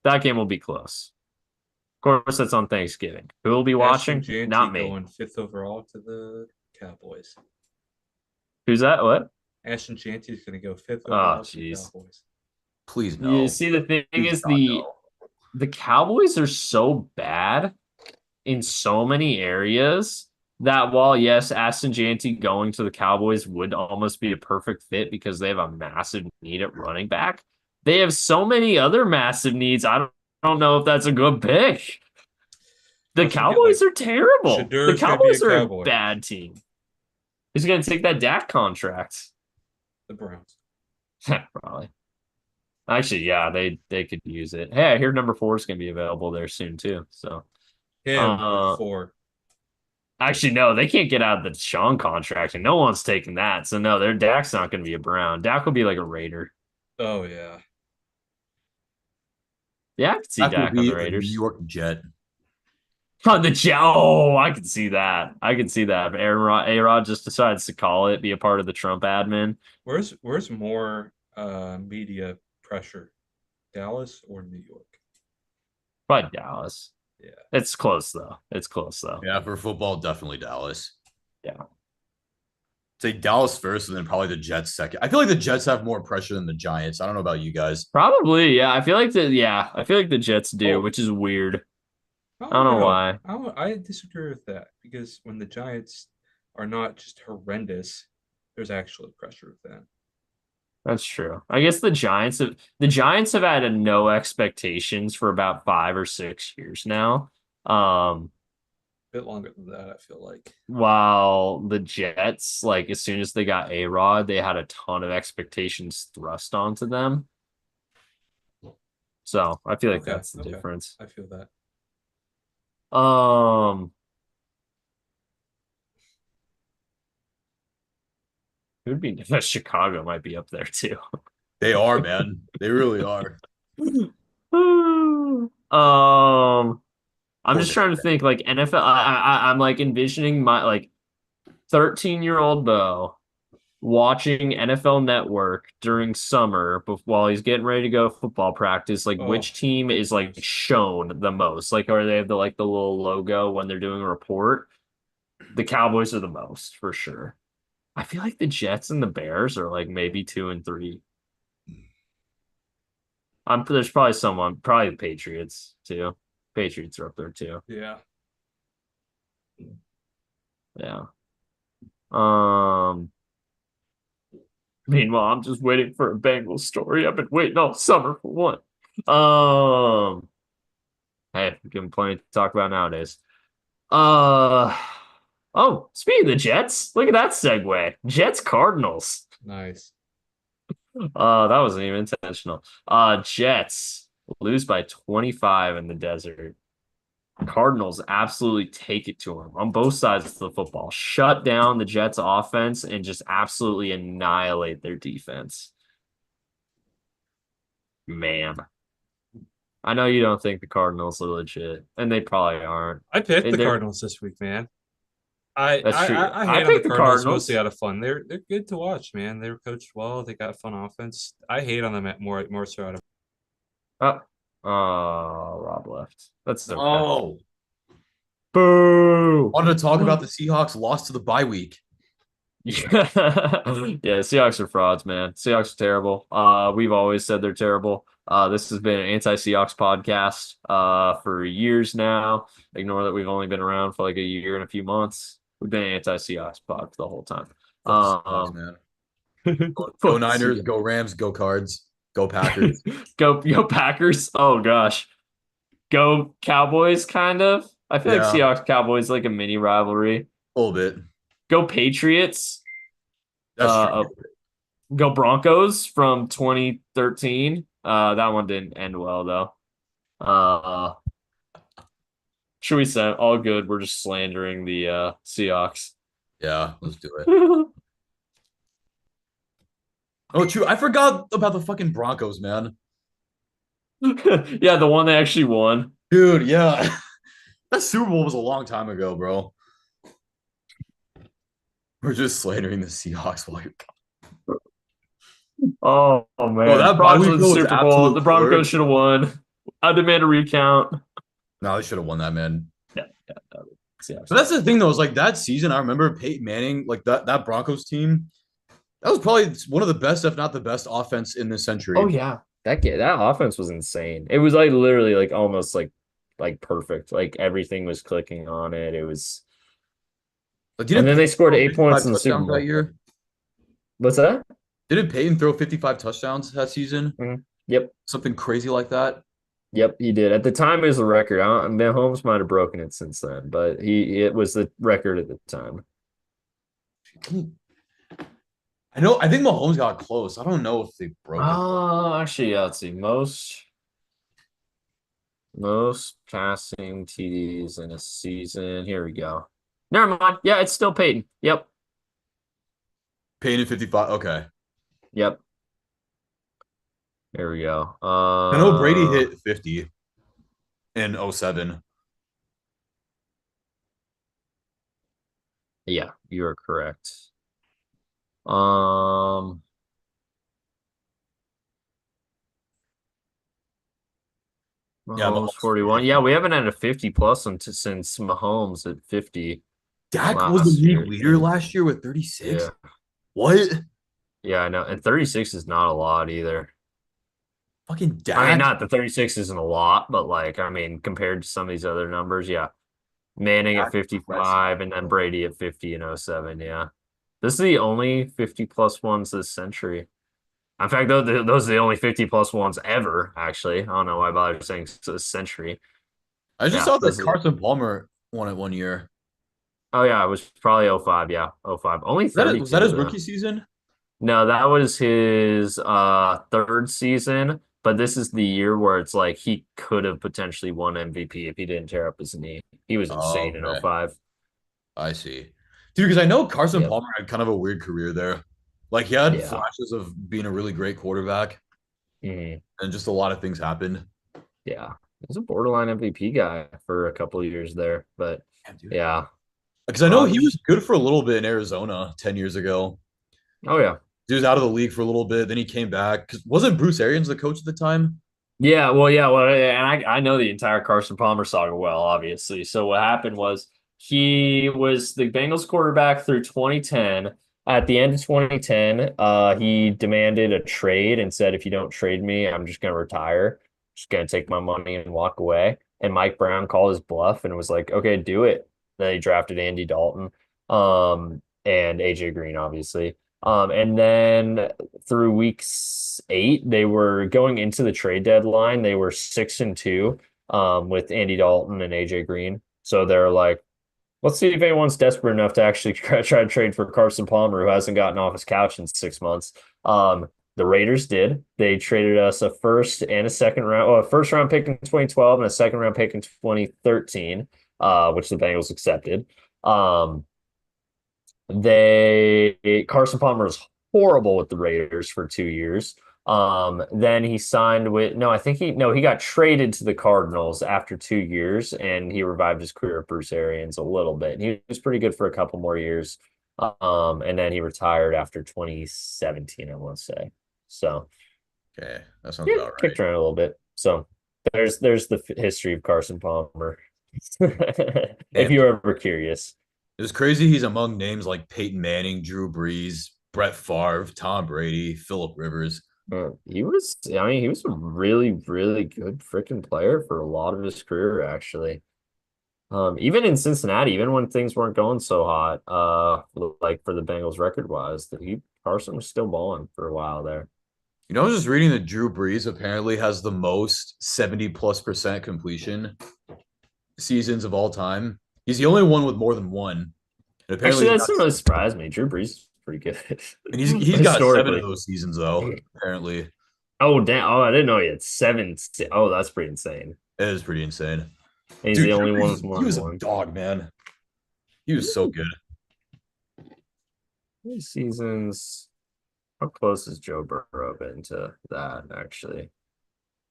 That game will be close. Of course, that's on Thanksgiving. Who will be watching? Not me. Going 5th overall to the Cowboys. Who's that? What? Ashton Chanty is going to go 5th overall to the Cowboys. Please no. You see, the thing is the Cowboys are so bad in so many areas that while yes, Ashton Janty going to the Cowboys would almost be a perfect fit because they have a massive need at running back, they have so many other massive needs. I don't know if that's a good pick. The Cowboys are terrible. The Cowboys are a bad team. Who's going to take that Dak contract? The Browns. Probably. Actually, yeah, they could use it. Hey, I hear number 4 is going to be available there soon too. So, number 4. Actually, no, they can't get out of the Sean contract, and no one's taking that. So no, their Dak's not going to be a Brown. Dak will be like a Raider. Oh yeah. Yeah, I can see Dak on the Raiders. New York Jet. On the Jet. Oh, I can see that. A-Rod just decides to call it, be a part of the Trump admin. Where's more media pressure, Dallas or New York? Probably Dallas. Yeah. It's close though. Yeah, for football, definitely Dallas. Yeah. Say Dallas first and then probably the Jets second. I feel like the Jets have more pressure than the Giants. I don't know about you guys. Probably, yeah. I feel like the Jets do, which is weird. I don't know why. I disagree with that because when the Giants are not just horrendous, there's actually pressure with that. That's true. I guess the Giants have had no expectations for about 5 or 6 years now. A bit longer than that, I feel like. While the Jets, like as soon as they got A-Rod, they had a ton of expectations thrust onto them. So I feel like that's the difference. I feel that. It would be Chicago might be up there too. They are, man. They really are. I'm just trying to think like NFL. I'm like envisioning my like 13-year-old Beau watching NFL Network during summer while he's getting ready to go to football practice, like Oh, which team is like shown the most? Like, or they have the little logo when they're doing a report. The Cowboys are the most for sure. I feel like the Jets and the Bears are like maybe 2 and 3. There's probably someone, probably the Patriots too. Patriots are up there too. yeah. Yeah. Um. Meanwhile, I'm just waiting for a Bengals story. I've been waiting all summer for one. Hey, we can plenty to talk about nowadays. Uh. Oh, speaking of the Jets, look at that segue. Jets Cardinals. Nice. That wasn't even intentional. Jets lose by 25 in the desert. Cardinals absolutely take it to them on both sides of the football. Shut down the Jets offense and just absolutely annihilate their defense. Man, I know you don't think the Cardinals are legit, and they probably aren't. I picked the They're Cardinals this week, man. I That's I true. I I I hate on the picked the Cardinals mostly Cardinals. out of fun. They're good to watch, man. They're coached well. They got fun offense. I hate on them more so out of. Oh, Rob left. That's okay. Oh, Boo. wanted to talk about the Seahawks lost to the bye week. Yeah, yeah, Seahawks are frauds, man. Seahawks are terrible. We've always said they're terrible. This has been an anti-Seahawks podcast for years now. Ignore that we've only been around for like a year and a few months. We've been an anti-Seahawks pod the whole time. Fuck the Seahawks, man. Go Fuck Niners, Seahawks. go Rams, go Cards, go Packers. Go Packers. Oh gosh. Go Cowboys, kind of. I feel like Yeah, Seahawks Cowboys like a mini rivalry. a little bit. Go Patriots. That's true. Uh, Go Broncos from 2013. That one didn't end well though. Uh, should we say all good? We're just slandering the Seahawks. Yeah, let's do it. Oh, true. I forgot about the fucking Broncos, man. Yeah, the one they actually won. Dude, yeah. That Super Bowl was a long time ago, bro. We're just slandering the Seahawks while you're Oh Bro, man, that bye Broncos week win the though was Super Bowl. absolute The Broncos blur. should have won. I demand a recount. No, they should have won that, man. Yeah, yeah. Seahawks. But that's the thing, though, is like that season, I remember Peyton Manning, like that Broncos team, that was probably one of the best, if not the best, offense in this century. Oh yeah, that offense was insane. It was like literally like almost like perfect. Like everything was clicking on it. It was. Like, And didn't then they Peyton scored throw 8 points 55 in the Super touchdowns that Bowl. year? What's that? Didn't Peyton throw 55 touchdowns that season? Yep. Something crazy like that. Yep, he did. At the time, it was a record. Mahomes might have broken it since then, but it was the record at the time. I think Mahomes got close. I don't know if they broke it. Oh, actually, yeah, let's see. Most passing TDs in a season. Here we go. Never mind. Yeah, it's still Peyton. Yep. Peyton 55. Okay. Yep. There we go. I know Brady hit 50 in 07. Yeah, you are correct. Mahomes Mahomes 41. Yeah, we haven't had a 50 plus since Mahomes at 50 Dak was last the year. league leader last year with 36. Yeah. What? Yeah, I know. And 36 is not a lot either. Fucking Dak. I mean, not that 36 isn't a lot, but like, I mean, compared to some of these other numbers, yeah. Manning at 55 and then Brady at 50 in 07. Yeah. This is the only 50 plus ones this century. In fact, those are the only 50 plus ones ever, actually. I don't know why I bothered saying this century. I just saw that Carson Palmer won it one year. Oh, yeah. It was probably 05. Yeah. 05. Only 32. Was that his rookie season? No, that was his third season. But this is the year where it's like he could have potentially won MVP if he didn't tear up his knee. He was insane in 05. I see. Dude, because I know Carson Palmer had kind of a weird career there. Like he had flashes of being a really great quarterback. And just a lot of things happened. Yeah. He was a borderline MVP guy for a couple of years there. But yeah. Because I know he was good for a little bit in Arizona 10 years ago. Oh yeah. He was out of the league for a little bit. Then he came back. Because wasn't Bruce Arians the coach at the time? Yeah, well, and I know the entire Carson Palmer saga well, obviously. So what happened was he was the Bengals quarterback through 2010. At the end of 2010, he demanded a trade and said, "If you don't trade me, I'm just going to retire. Just going to take my money and walk away." And Mike Brown called his bluff and was like, "Okay, do it." Then he drafted Andy Dalton, and AJ Green, obviously. And then through week 8, they were going into the trade deadline. They were 6-2, with Andy Dalton and AJ Green. So they're like, let's see if anyone's desperate enough to actually try to trade for Carson Palmer, who hasn't gotten off his couch in 6 months. The Raiders did. They traded us a first and a second round, well, a first round pick in 2012 and a second round pick in 2013, which the Bengals accepted. Um, they Carson Palmer was horrible with the Raiders for 2 years. Then he signed with no, I think he got traded to the Cardinals after 2 years, and he revived his career at Bruce Arians a little bit. He was pretty good for a couple more years. And then he retired after 2017, I want to say. So Okay, that sounds yeah, about right. kicked around a little bit. So there's the history of Carson Palmer. If And you're ever curious. it's crazy. He's among names like Peyton Manning, Drew Brees, Brett Favre, Tom Brady, Philip Rivers. He was a really, really good freaking player for a lot of his career, actually. Even in Cincinnati, even when things weren't going so hot, like for the Bengals record wise, Carson was still balling for a while there. I was just reading that Drew Brees apparently has the most 70+% completion seasons of all time. He's the only one with more than one. And apparently Actually, that he's doesn't got, really surprise me. Drew Brees is pretty good. and he's got 7 of Historically. those seasons though, apparently. Oh, damn. Oh, I didn't know he had seven. Oh, that's pretty insane. It is pretty insane. And he's Dude, the Drew only one Brees, with more he than was a one. dog, man. He was so good. These seasons. How close has Joe Burrow been to that, actually?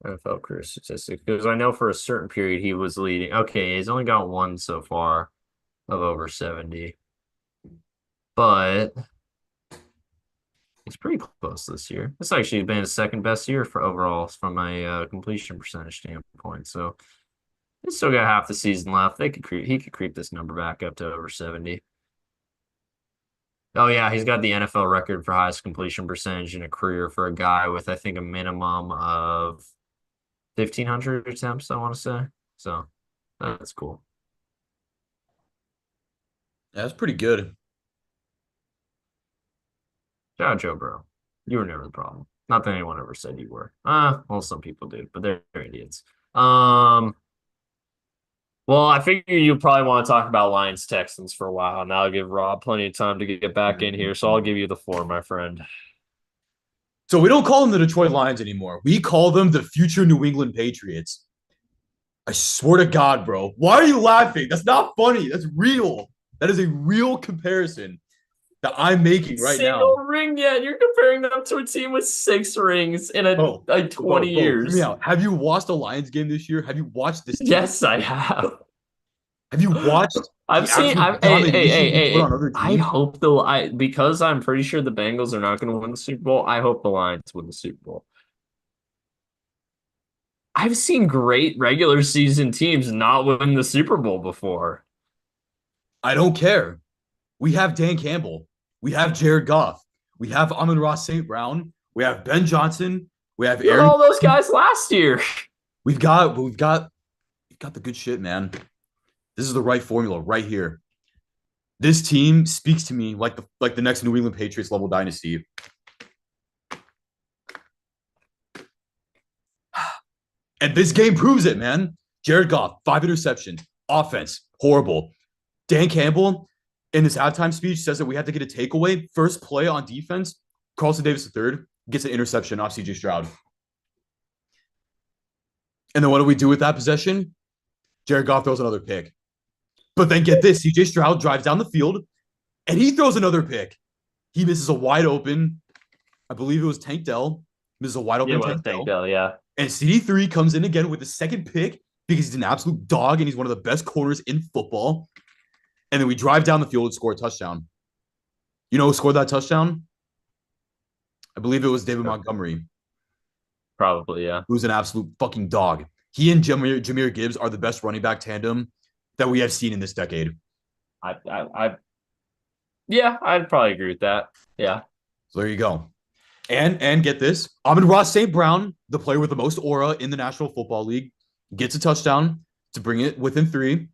NFL career statistics. Because I know for a certain period he was leading. Okay, he's only got one so far of over 70. But he's pretty close this year. It's actually been his second best year for overall from a completion percentage standpoint. So he's still got half the season left. He could creep this number back up to over 70. Oh yeah, he's got the NFL record for highest completion percentage in a career for a guy with I think a minimum of 1,500 attempts, I want to say. So that's cool. Yeah, that's pretty good. Shout out Joe Burrow. You were never the problem. Not that anyone ever said you were. Well, some people did, but they're idiots. Well, I figure you probably want to talk about Lions Texans for a while, and that'll give Rob plenty of time to get back in here. So I'll give you the floor, my friend. So we don't call them the Detroit Lions anymore. We call them the future New England Patriots. I swear to God, bro. Why are you laughing? That's not funny. That's real. That is a real comparison that I'm making right Single now. ring yet? You're comparing them to a team with 6 rings in like 20 years. Hear me out. Have you watched a Lions game this year? Have you watched this team? Yes, I have. Have you watched I've seen. I teams? hope because I'm pretty sure the Bengals are not going to win the Super Bowl. I hope the Lions win the Super Bowl. I've seen great regular season teams not win the Super Bowl before. I don't care. We have Dan Campbell. We have Jared Goff. We have Amon-Ra St. Brown. We have Ben Johnson. We have Aaron. All those guys last year. We've got the good shit, man. This is the right formula right here. This team speaks to me like the next New England Patriots level dynasty. And this game proves it, man. Jared Goff, 5 interceptions. Offense, horrible. Dan Campbell, in his halftime speech, says that we have to get a takeaway. First play on defense, Carlson Davis III gets an interception off CJ Stroud. And then what do we do with that possession? Jared Goff throws another pick. But then get this, CJ Stroud drives down the field, and he throws another pick. He misses a wide open, I believe it was Tank Dell. Misses a wide open Tank Dell, yeah. And CD3 comes in again with the second pick because he's an absolute dog and he's one of the best corners in football. And then we drive down the field and score a touchdown. You know who scored that touchdown? I believe it was David Montgomery, Probably, yeah. who's an absolute fucking dog. He and Jahmyr Gibbs are the best running back tandem that we have seen in this decade. Yeah, I'd probably agree with that. Yeah. So there you go. And get this, Amon-Ra St. Brown, the player with the most aura in the National Football League, gets a touchdown to bring it within 3.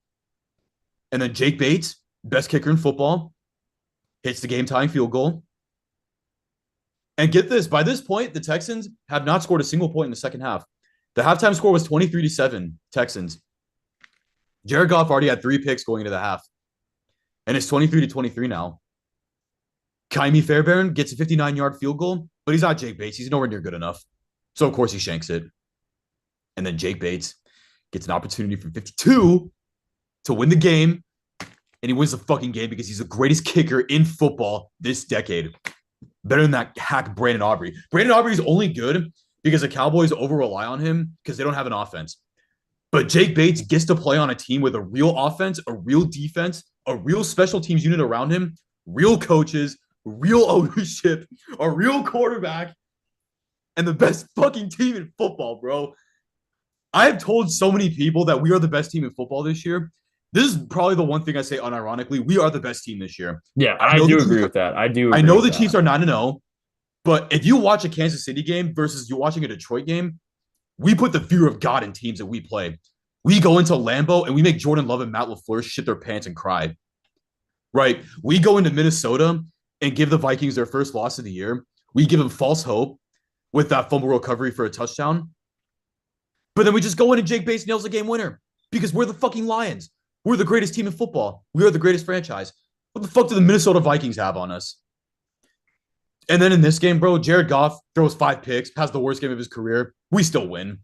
And then Jake Bates, best kicker in football, hits the game-tying field goal. And get this, by this point, the Texans have not scored a single point in the second half. The halftime score was 23-7 Texans. Jared Goff already had 3 picks going into the half. And it's 23-23 now. Kaimi Fairbairn gets a 59-yard field goal, but he's not Jake Bates. He's nowhere near good enough. So, of course, he shanks it. And then Jake Bates gets an opportunity from 52 to win the game. And he wins the fucking game because he's the greatest kicker in football this decade. Better than that hack Brandon Aubrey. Brandon Aubrey is only good because the Cowboys over-rely on him because they don't have an offense. But Jake Bates gets to play on a team with a real offense, a real defense, a real special teams unit around him, real coaches, real ownership, a real quarterback, and the best fucking team in football, bro. I have told so many people that we are the best team in football this year. This is probably the one thing I say unironically. We are the best team this year. Yeah, I do agree with that. I do. I know the Chiefs are 9-0, but if you watch a Kansas City game versus you watching a Detroit game, we put the fear of God in teams that we play. We go into Lambeau and we make Jordan Love and Matt LaFleur shit their pants and cry. Right? We go into Minnesota and give the Vikings their first loss of the year. We give them false hope with that fumble recovery for a touchdown. But then we just go in and Jake Bates nails the game winner because we're the fucking Lions. We're the greatest team in football. We are the greatest franchise. What the fuck do the Minnesota Vikings have on us? And then in this game, bro, Jared Goff throws 5 picks, has the worst game of his career. We still win.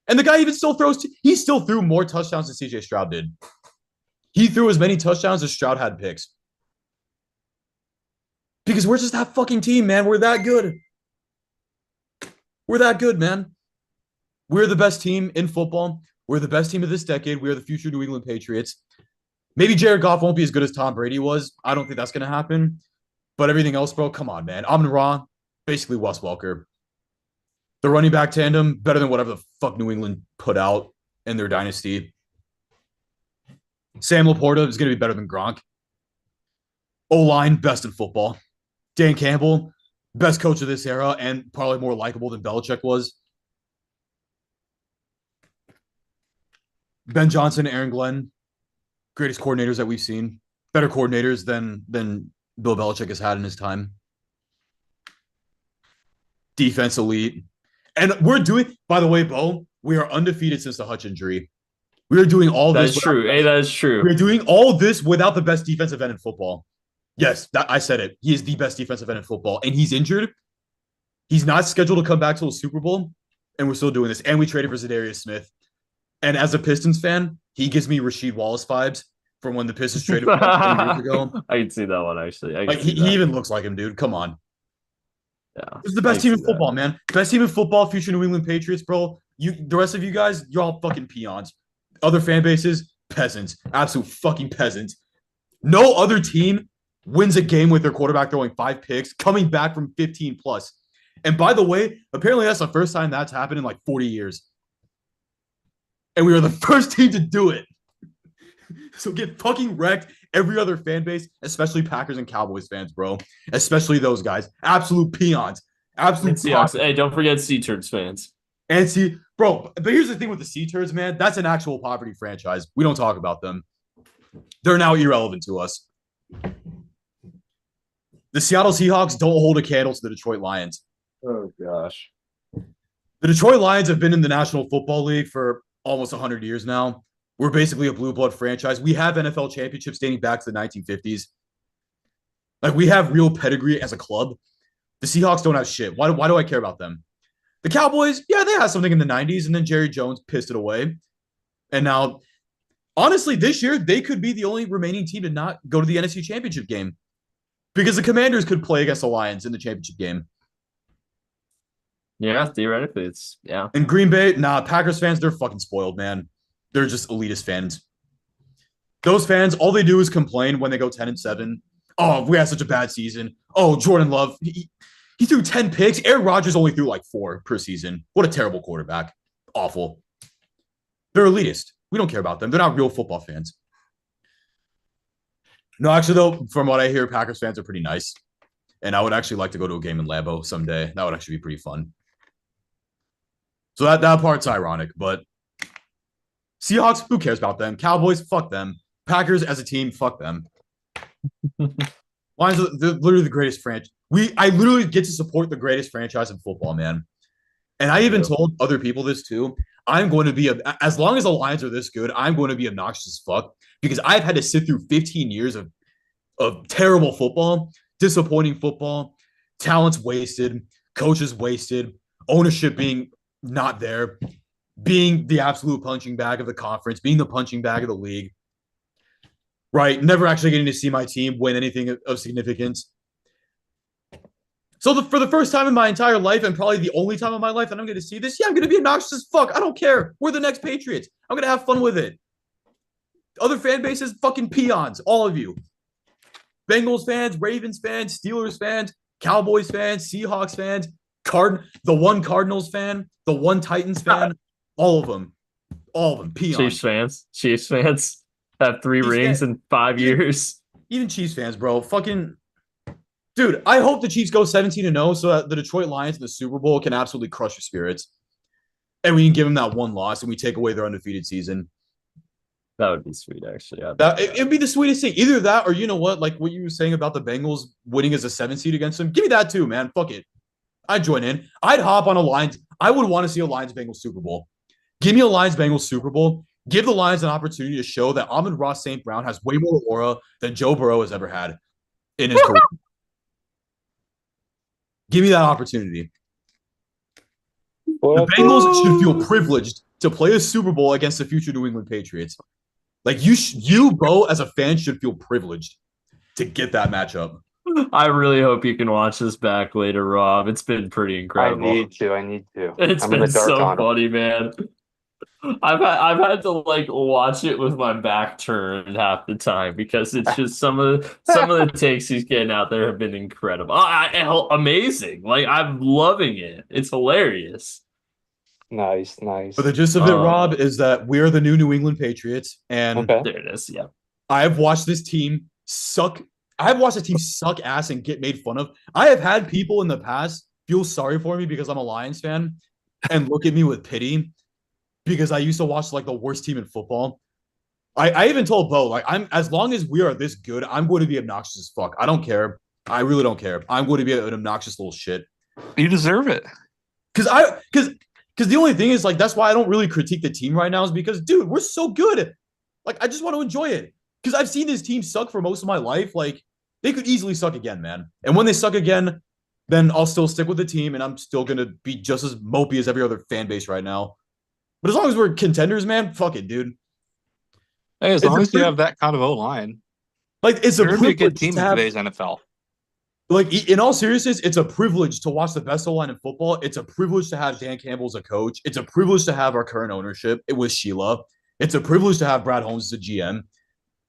And the guy even still throws, he still threw more touchdowns than CJ Stroud did. He threw as many touchdowns as Stroud had picks. Because we're just that fucking team, man. We're that good. We're that good, man. We're the best team in football. We're the best team of this decade. We are the future New England Patriots. Maybe Jared Goff won't be as good as Tom Brady was. I don't think that's going to happen. But everything else, bro, come on, man. Amon-Ra, basically Wes Welker. The running back tandem, better than whatever the fuck New England put out in their dynasty. Sam Laporta is going to be better than Gronk. O-line, best in football. Dan Campbell, best coach of this era and probably more likable than Belichick was. Ben Johnson, Aaron Glenn, greatest coordinators that we've seen. Better coordinators than Bill Belichick has had in his time. Defense elite. And we're doing, by the way, Bo, we are undefeated since the Hutch injury. We are doing all this. That's true. Hey, that is true. We're doing all this without the best defensive end in football. Yes, I said it. He is the best defensive end in football. And he's injured. He's not scheduled to come back till the Super Bowl. And we're still doing this. And we traded for Zadarius Smith. And as a Pistons fan, he gives me Rasheed Wallace vibes from when the Pistons traded for him 20 years ago. I can see that one, actually. Like he even looks like him, dude. Come on. Yeah. This is the best team in football, man. Best team in football, future New England Patriots, bro. The rest of you guys, you're all fucking peons. Other fan bases, peasants. Absolute fucking peasants. No other team wins a game with their quarterback throwing 5 picks, coming back from 15 plus. And by the way, apparently that's the first time that's happened in like 40 years. And we were the first team to do it. So get fucking wrecked. Every other fan base, especially Packers and Cowboys fans, bro. Especially those guys. Absolute peons. Absolute Seahawks. Hey, don't forget Sea-Turds fans. And see, bro, but here's the thing with the Sea-Turds, man. That's an actual poverty franchise. We don't talk about them. They're now irrelevant to us. The Seattle Seahawks don't hold a candle to the Detroit Lions. Oh, gosh. The Detroit Lions have been in the National Football League for almost 100 years now. We're basically a blue blood franchise. We have NFL championships dating back to the 1950s. Like, we have real pedigree as a club. The Seahawks don't have shit. Why do I care about them? The Cowboys, yeah, they had something in the 90s, and then Jerry Jones pissed it away. And now, honestly, this year, they could be the only remaining team to not go to the NFC Championship game because the Commanders could play against the Lions in the championship game. Yeah, theoretically, yeah. And Green Bay, Packers fans, they're fucking spoiled, man. They're just elitist fans. Those fans, all they do is complain when they go 10-7. Oh, we had such a bad season. Oh, Jordan Love, He threw 10 picks. Aaron Rodgers only threw like 4 per season. What a terrible quarterback. Awful. They're elitist. We don't care about them. They're not real football fans. No, actually, though, from what I hear, Packers fans are pretty nice. And I would actually like to go to a game in Lambeau someday. That would actually be pretty fun. So that part's ironic, but Seahawks, who cares about them? Cowboys, fuck them. Packers as a team, fuck them. Lions are literally the greatest franchise. I literally get to support the greatest franchise in football, man. And I even told other people this too. I'm going to be as long as the Lions are this good, I'm going to be obnoxious as fuck because I've had to sit through 15 years of terrible football, disappointing football, talents wasted, coaches wasted, ownership being not there, being the absolute punching bag of the conference, being the punching bag of the league. Right, never actually getting to see my team win anything of significance. So for the first time in my entire life, and probably the only time in my life that I'm going to see this, yeah, I'm going to be obnoxious as fuck. I don't care. We're the next Patriots. I'm going to have fun with it. Other fan bases, fucking peons, all of you. Bengals fans, Ravens fans, Steelers fans, Cowboys fans, Seahawks fans, the one Cardinals fan, the one Titans fan, all of them, peons. Chiefs fans have 3 rings in 5 years. Even Chiefs fans, bro, fucking. Dude, I hope the Chiefs go 17-0 so that the Detroit Lions in the Super Bowl can absolutely crush your spirits. And we can give them that one loss and we take away their undefeated season. That would be sweet, actually. It'd be the sweetest thing. Either that or you know what? Like what you were saying about the Bengals winning as a 7 seed against them. Give me that too, man. Fuck it. I'd join in. I'd hop on a Lions. I would want to see a Lions-Bengals Super Bowl. Give me a Lions-Bengals Super Bowl. Give the Lions an opportunity to show that Amon-Ra St. Brown has way more aura than Joe Burrow has ever had in his career. Give me that opportunity. The Bengals should feel privileged to play a Super Bowl against the future New England Patriots. Like you, Beau, as a fan, should feel privileged to get that matchup. I really hope you can watch this back later, Rob. It's been pretty incredible. I need to. It's been so funny, man. I've had to like watch it with my back turned half the time because it's just some of the takes he's getting out there have been incredible. Amazing. Like I'm loving it. It's hilarious. Nice. But the gist of it, Rob, is that we're the new England Patriots, and there it is. Yeah, I've watched this team suck. I've watched the team suck ass and get made fun of. I have had people in the past feel sorry for me because I'm a Lions fan and look at me with pity because I used to watch like the worst team in football. I even told Beau, like, as long as we are this good, I'm going to be obnoxious as fuck. I don't care. I really don't care. I'm going to be an obnoxious little shit. You deserve it. Because the only thing is, like, that's why I don't really critique the team right now is because, dude, we're so good. Like, I just want to enjoy it. Because I've seen this team suck for most of my life. Like, they could easily suck again, man. And when they suck again, then I'll still stick with the team and I'm still going to be just as mopey as every other fan base right now. But as long as we're contenders, man, fuck it, dude. Hey, as long as you have that kind of O-line. Like, it's a good team in today's NFL. Like, in all seriousness, it's a privilege to watch the best O-line in football. It's a privilege to have Dan Campbell as a coach. It's a privilege to have our current ownership with Sheila. It's a privilege to have Brad Holmes as a GM.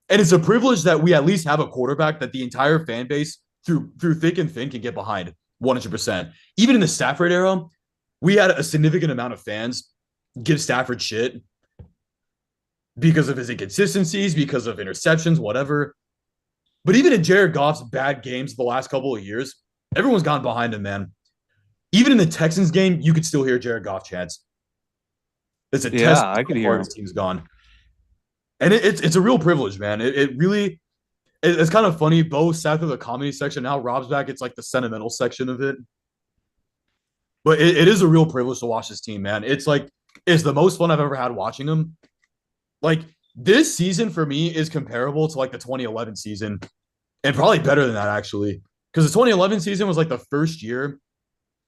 And it's a privilege that we at least have a quarterback that the entire fan base, through thick and thin, can get behind 100%. Even in the Stafford era, we had a significant amount of fans give Stafford shit because of his inconsistencies, because of interceptions, whatever. But even in Jared Goff's bad games the last couple of years, everyone's gone behind him, man. Even in the Texans game, you could still hear Jared Goff chants. It's a test. I could hear him. His team's gone. And it's a real privilege, man. It's kind of funny. Beau sat through the comedy section. Now Rob's back. It's like the sentimental section of it. But it is a real privilege to watch this team, man. It's the most fun I've ever had watching them. Like, this season for me is comparable to like the 2011 season and probably better than that, actually. Because the 2011 season was like the first year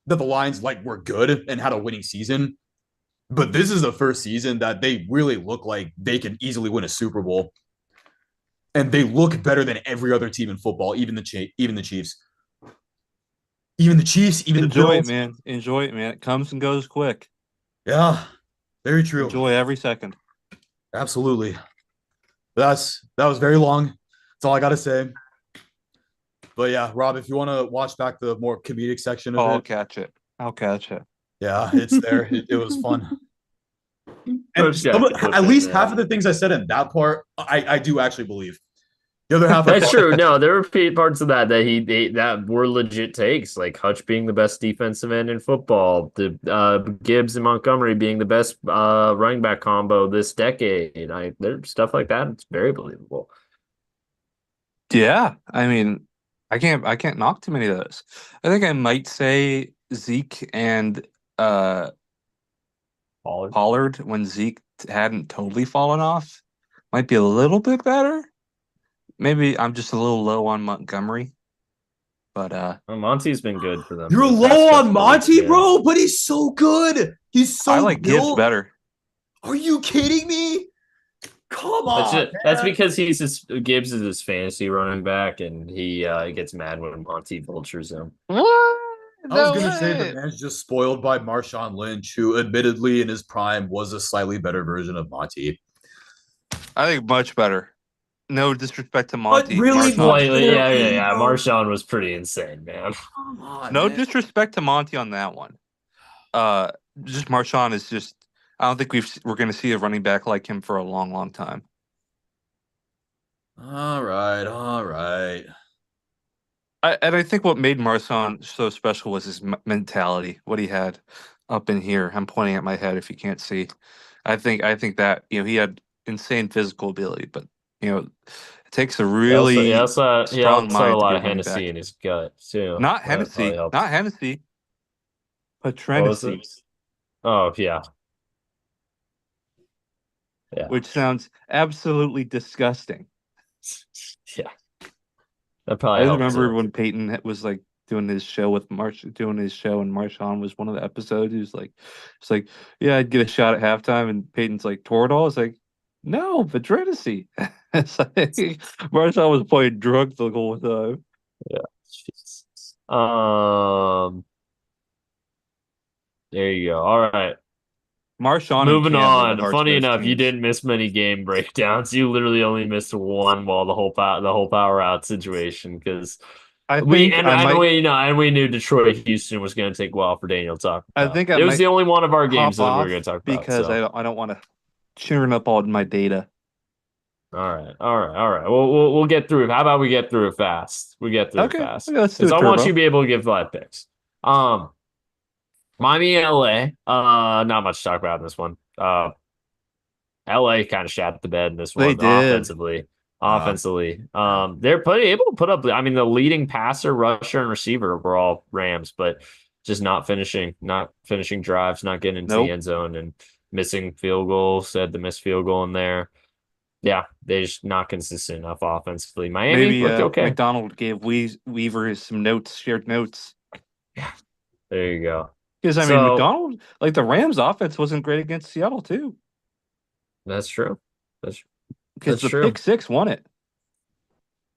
that the Lions like were good and had a winning season. But this is the first season that they really look like they can easily win a Super Bowl. And they look better than every other team in football, even the Chiefs. Even the Chiefs, even the Enjoy Bills. it, man. Enjoy it, man. It comes and goes quick. Yeah, very true. Enjoy every second. Absolutely. That was very long. That's all I got to say. But yeah, Rob, if you want to watch back the more comedic section of I'll it, catch it. I'll catch it. yeah, it's there. It was fun. I'm And just gonna have to clip at it, least man. half of the things I said in that part, I do actually believe. The other half, That's true. No, there were parts of that that were legit takes, like Hutch being the best defensive end in football, the Gibbs and Montgomery being the best running back combo this decade. There's stuff like that. It's very believable. Yeah, I mean, I can't knock too many of those. I think I might say Zeke and Pollard when Zeke hadn't totally fallen off might be a little bit better. Maybe I'm just a little low on Montgomery, but Well, Monty's been good for them you're for the past low on couple of weeks, Monty, yeah. bro, but he's so good. He's I so like Gibbs built. better. Are you kidding me? Come on, That's man. because Gibbs is his fantasy running back, and he gets mad when Monty vultures him. What? I was No gonna say the way. man's just spoiled by Marshawn Lynch, who admittedly in his prime was a slightly better version of Monty. I think much better. No disrespect to But Monty. really, Marshawn is Slightly, yeah, really, yeah. bro? Marshawn was pretty insane, man. Come on, no man. disrespect to Monty on that one. Uh, just Marshawn is just. I don't think we're going to see a running back like him for a long, long time. All right, all right. And I think what made Marshawn so special was his mentality, what he had up in here. I'm pointing at my head if you can't see. I think that he had insane physical ability, but it takes a He also, he really also, he strong also had a mind to lot be a of running Hennessy back. in his gut too. Not That probably Hennessy, helped. not Hennessy, but What was Trenacy, it? Oh yeah, yeah, which sounds absolutely disgusting. yeah. That probably I helped remember too. when Peyton was like doing his show with doing his show, and Marshawn was one of the episodes. He was like, "It's like, yeah, I'd get a shot at halftime," and Peyton's like, "Toradol." It's like, "No, Vedrinacy." It's like Marshawn was playing drugs the whole time. Yeah. Jesus. There you go. All right. Marshawn and Moving Cam were the on. Hearts' Funny best enough, you teams. didn't miss many game breakdowns. You literally only missed one while the whole power out situation because I think I might. we knew Detroit Houston was going to take a while for Daniel to talk I about. think I It was might the only one of our games hop that we were going off to talk about. because So I don't want to churn up all my data. all right. We'll get through it. How about we get through it fast? We get through it Okay, fast let's do because it, I want you Turbo. to be able to give 5 picks. Miami, LA. Not much to talk about in this one. LA kind of shat the bed in this They one did. offensively. Uh, They're pretty able to put up. I mean, the leading passer, rusher, and receiver were all Rams, but just not finishing drives, not getting into the Nope. end zone, and missing field goals. Said the missed field goal in there. Yeah, they're just not consistent enough offensively. Miami Maybe looked okay. McDonald gave Weaver some notes, shared notes. There you go. Because I mean, So McDonald, like the Rams' offense wasn't great against Seattle too. that's true. That's Because that's the true. pick six won it.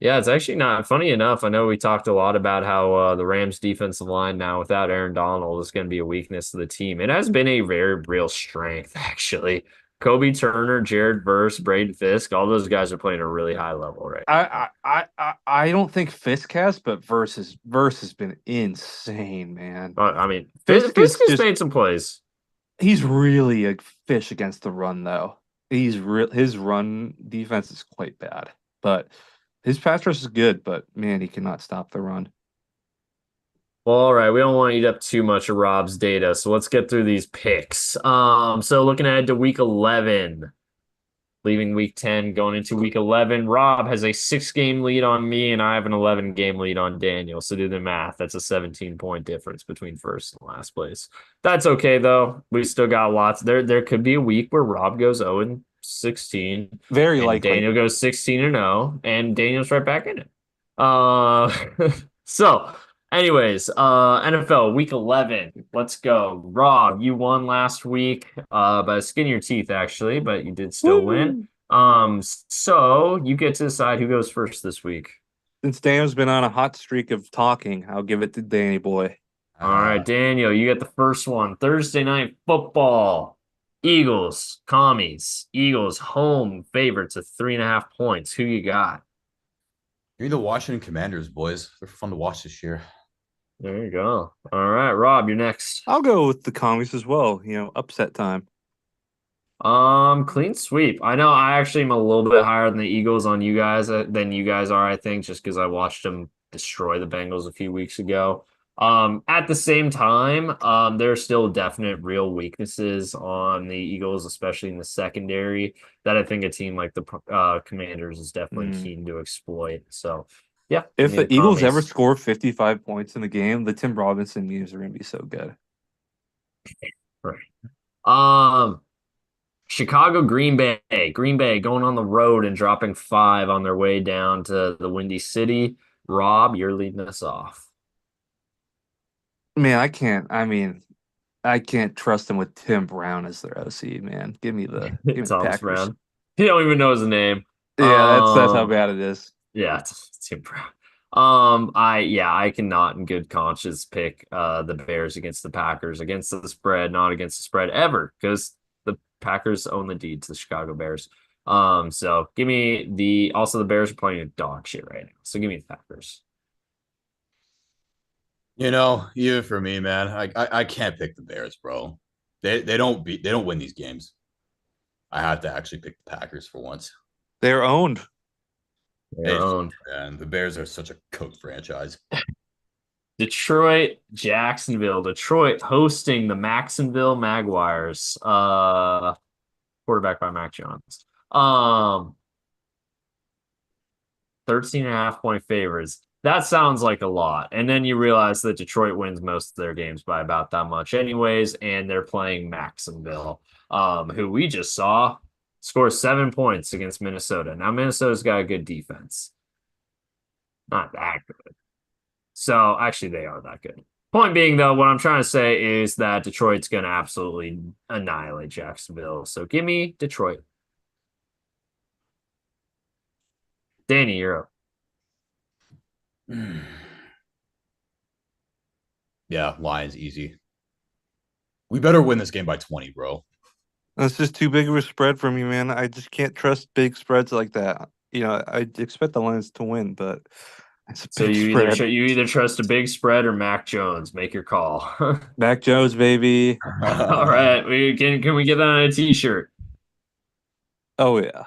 Yeah, it's actually not funny enough. I know we talked a lot about how the Rams defensive line now without Aaron Donald is going to be a weakness to the team. It has been a very real strength, actually. Kobe Turner, Jared Verse, Braden Fisk, all those guys are playing a really high level right now. I don't think Fisk has, but Verse has been insane, man. I mean, Fisk Fisk is has just made some plays. he's really a fish against the run though. His run defense is quite bad, but his pass rush is good. But man, he cannot stop the run. Well, all right, we don't want to eat up too much of Rob's data, so let's get through these picks. So looking ahead to week 11. Leaving week 10, going into week 11. Rob has a 6-game lead on me, and I have an 11-game lead on Daniel. So do the math. That's a 17-point difference between first and last place. That's okay, though. We still got lots. There could be a week where Rob goes 0-16, Very and likely. Daniel goes 16-0, and Daniel's right back in it. Uh, so anyways, NFL week 11. Let's go. Rob, you won last week by the skin of your teeth, actually, but you did still win. So you get to decide who goes first this week. Since Daniel's been on a hot streak of talking, I'll give it to Danny boy. All right, Daniel, you get the first one. Thursday night football. Eagles, commies. Eagles home favorites of 3.5 points. Who you got? Give me the Washington Commanders, boys. They're fun to watch this year. There you go. All right, Rob, you're next. I'll go with the Commies as well. Upset time. Clean sweep. I know I actually am a little bit higher than the Eagles on you guys than you guys are, I think, just because I watched them destroy the Bengals a few weeks ago. At the same time, there are still definite real weaknesses on the Eagles, especially in the secondary, that I think a team like the Commanders is definitely Mm. keen to exploit. So, yeah, give If me the the Eagles ever commies. score 55 points in the game, the Tim Robinson memes are going to be so good. Right. Um, Chicago, Green Bay. Green Bay going on the road and dropping 5 on their way down to the Windy City. Rob, you're leading us off. Man, I can't trust them with Tim Brown as their OC, man. Give me the Thomas Packers. Brown. He don't even know his name. Yeah, that's how bad it is. Yeah, it's Tim Brown. I cannot in good conscience pick the Bears against the Packers against the spread, not against the spread ever, because the Packers own the deed to the Chicago Bears. So give me the Bears are playing a dog shit right now. So give me the Packers. Even for me, man, I can't pick the Bears, bro. They don't win these games. I have to actually pick the Packers for once. They're owned. They're owned. And the Bears are such a cooked franchise. Detroit, Jacksonville. Detroit hosting the Maxonville Maguires. Quarterback by Mac Jones. 13.5 point favorites. That sounds like a lot. And then you realize that Detroit wins most of their games by about that much anyways, and they're playing Maxonville, who we just saw score 7 points against Minnesota. Now Minnesota's got a good defense. Not that good. So actually they are that good. Point being though, what I'm trying to say is that Detroit's gonna absolutely annihilate Jacksonville. So give me Detroit. Danny, you're up. Yeah, Lions easy. We better win this game by 20, bro. That's just too big of a spread for me, man. I just can't trust big spreads like that. I expect the Lions to win, but it's a So big you either spread. you either trust a big spread or Mac Jones. Make your call. Mac Jones, baby. All right, we can we get that on a t-shirt? Oh yeah.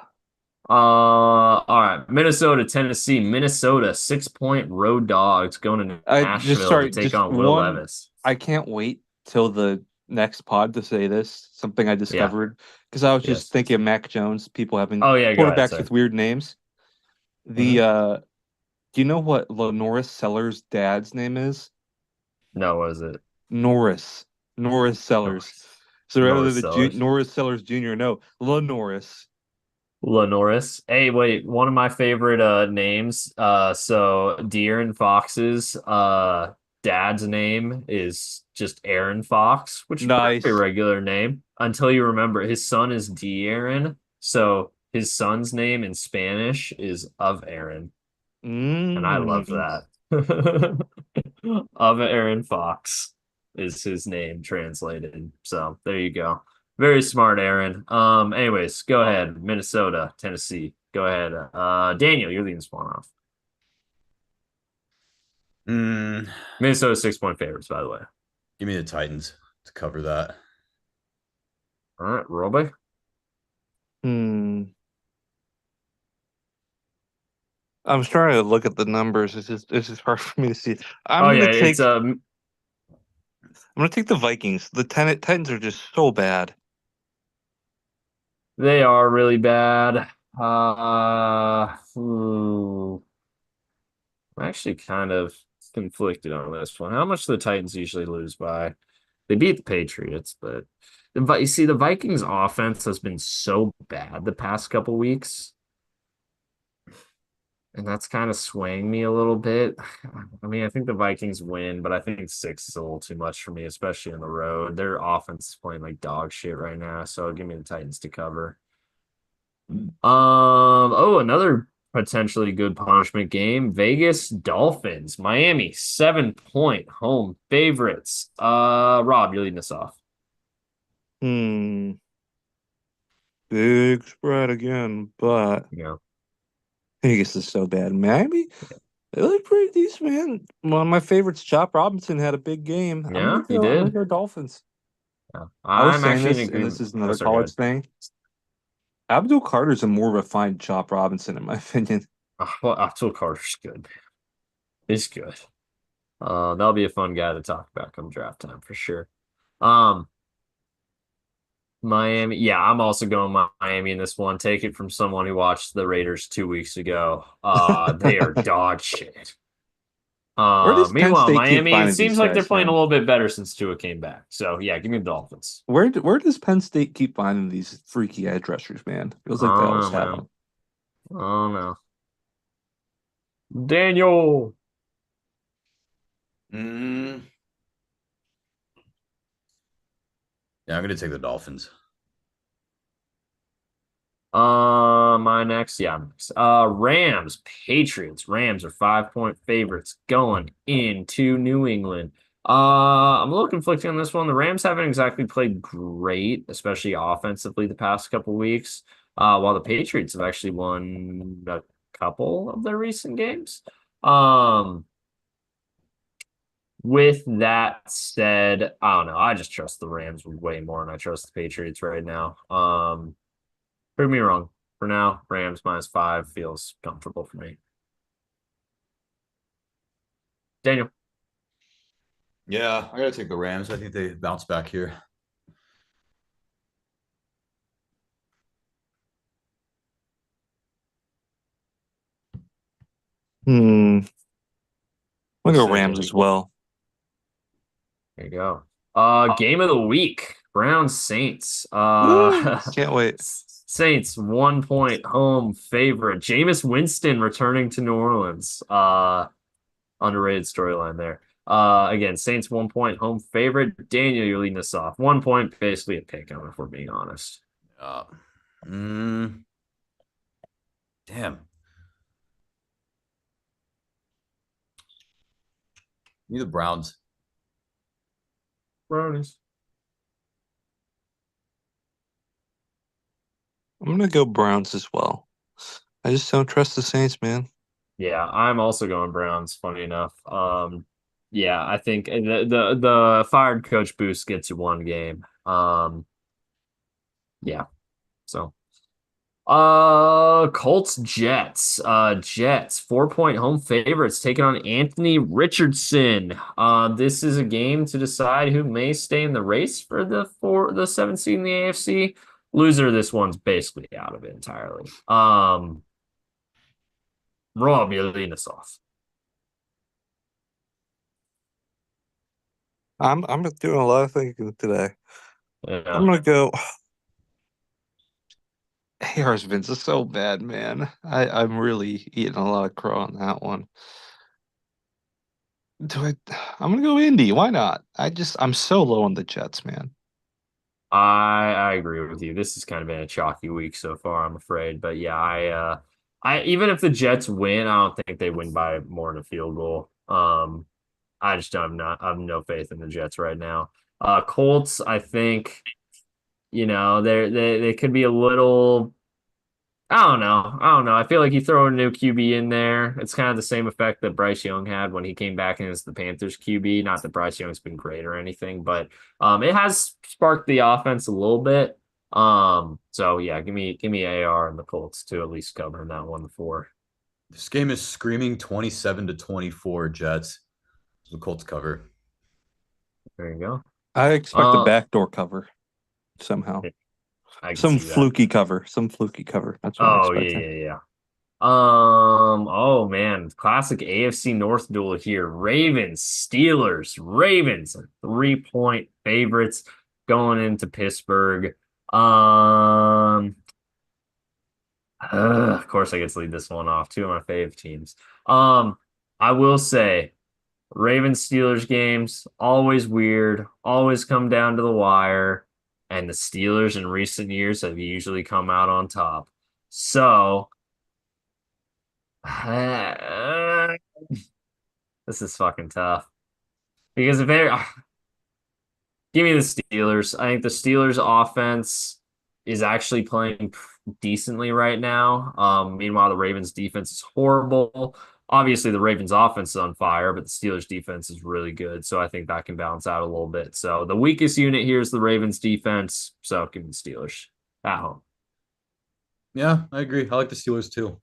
All right. Minnesota, Tennessee. Minnesota 6 point road dogs going to I just Nashville to sorry, take just on Will one. Levis. I can't wait till the next pod to say this. Something I discovered because I was just Yes. thinking of Mac Jones, people having Oh yeah, go ahead. quarterbacks Sorry. with weird names. The do you know what Norris Sellers' dad's name is? No, what is it? Norris. Norris Sellers. So rather Norris than Sellers. Norris Sellers Jr., no, Norris. Norris. Hey, wait, one of my favorite names. So De'Aaron Fox's dad's name is just Aaron Fox, which is a pretty Nice. regular name until you remember his son is De'Aaron. So his son's name in Spanish is of Aaron. And I love that. Of Aaron Fox is his name translated. So there you go. Very smart, Aaron. Anyways, go ahead. Minnesota, Tennessee. Go ahead. Daniel, you're leading this one off. Minnesota 6 point favorites, by the way. Give me the Titans to cover that. All right, Roby. I'm trying to look at the numbers. It's just hard for me to see. I'm gonna take the Vikings. The Titans are just so bad. They are really bad. I'm actually kind of conflicted on this one. How much do the Titans usually lose by? They beat the Patriots, but you see, the Vikings offense has been so bad the past couple weeks. And that's kind of swaying me a little bit. I mean, I think the Vikings win, but I think 6 is a little too much for me, especially on the road. Their offense is playing like dog shit right now, so give me the Titans to cover. Another potentially good punishment game. Vegas Dolphins, Miami, 7 point home favorites. Rob, you're leading us off. Big spread again, but Yeah. Vegas is so bad. Miami, they look pretty decent, man. One of my favorites, Chop Robinson, had a big game. Yeah, he I'm gonna did. go Dolphins. Yeah. I was I'm saying actually in this, and this agreement. is Oh, another sorry, go college ahead. thing. Abdul Carter's a more refined Chop Robinson, in my opinion. Well, Abdul Carter's good. He's good. That'll be a fun guy to talk about come draft time for sure. Um, Miami. Yeah, I'm also going Miami in this one. Take it from someone who watched the Raiders 2 weeks ago. They are dog shit. Where does Penn Meanwhile, State keep Miami, it finding these seems like they're guys, playing a man? little bit better since Tua came back. So yeah, give me the Dolphins. Where does Penn State keep finding these freaky edge rushers, man? Feels like they Oh always no, have man. them. Oh no. Daniel. Mm. Yeah, I'm gonna take the Dolphins. My next, yeah, next. Rams, Patriots. Rams are 5-point favorites going into New England. I'm a little conflicted on this one. The Rams haven't exactly played great, especially offensively, the past couple weeks. While the Patriots have actually won a couple of their recent games. Um, with that said, I don't know. I just trust the Rams way more than I trust the Patriots right now. Prove me wrong. For now, Rams -5 feels comfortable for me. Daniel. Yeah, I gotta take the Rams. I think they bounce back here. I'm gonna go Rams Decision. as well. There you go. Game of the week. Browns Saints. Can't wait. Saints 1-point home favorite. Jameis Winston returning to New Orleans. Underrated storyline there. Again, Saints 1-point home favorite. Daniel, you're leading us off. 1 point, basically a pick on if we're being honest. Mm, damn. Need the Browns. Brownies. I'm gonna go Browns as well. I just don't trust the Saints, man. Yeah, I'm also going Browns, funny enough. Yeah, I think the fired coach boost gets you one game. Yeah. So Colts Jets. Jets 4-point home favorites taking on Anthony Richardson. This is a game to decide who may stay in the race for the 7th seed in the AFC. Loser of this one's basically out of it entirely. Rob, you're leading us off. I'm doing a lot of thinking today. Yeah. I'm gonna go. AR's Vince is so bad, man. I'm really eating a lot of crow on that one. Do I? I'm gonna go Indy. Why not? I'm so low on the Jets, man. I agree with you. This has kind of been a chalky week so far, I'm afraid. But yeah, I even if the Jets win, I don't think they win by more than a field goal. I just I have no faith in the Jets right now. Colts, I think, they could be a little. I don't know. I don't know. I feel like you throw a new QB in there. It's kind of the same effect that Bryce Young had when he came back and as the Panthers QB. Not that Bryce Young's been great or anything, but it has sparked the offense a little bit. So yeah, give me AR and the Colts to at least cover in that 1-4. This game is screaming 27-24 Jets. The Colts cover. There you go. I expect a backdoor cover somehow. I can Some see that. fluky cover. Some fluky cover. That's what I'm Oh expecting. yeah. Oh man, classic AFC North duel here. Ravens, Steelers. Ravens are 3-point favorites going into Pittsburgh. Of course I get to lead this one off. Two of my fave teams. I will say Ravens Steelers games always weird, always come down to the wire, and the Steelers in recent years have usually come out on top. So this is fucking tough because if they give me the Steelers, I think the Steelers offense is actually playing decently right now. Meanwhile, the Ravens defense is horrible. Obviously, the Ravens offense is on fire, but the Steelers defense is really good. So I think that can balance out a little bit. So the weakest unit here is the Ravens defense. So give me the Steelers at home. Yeah, I agree. I like the Steelers too.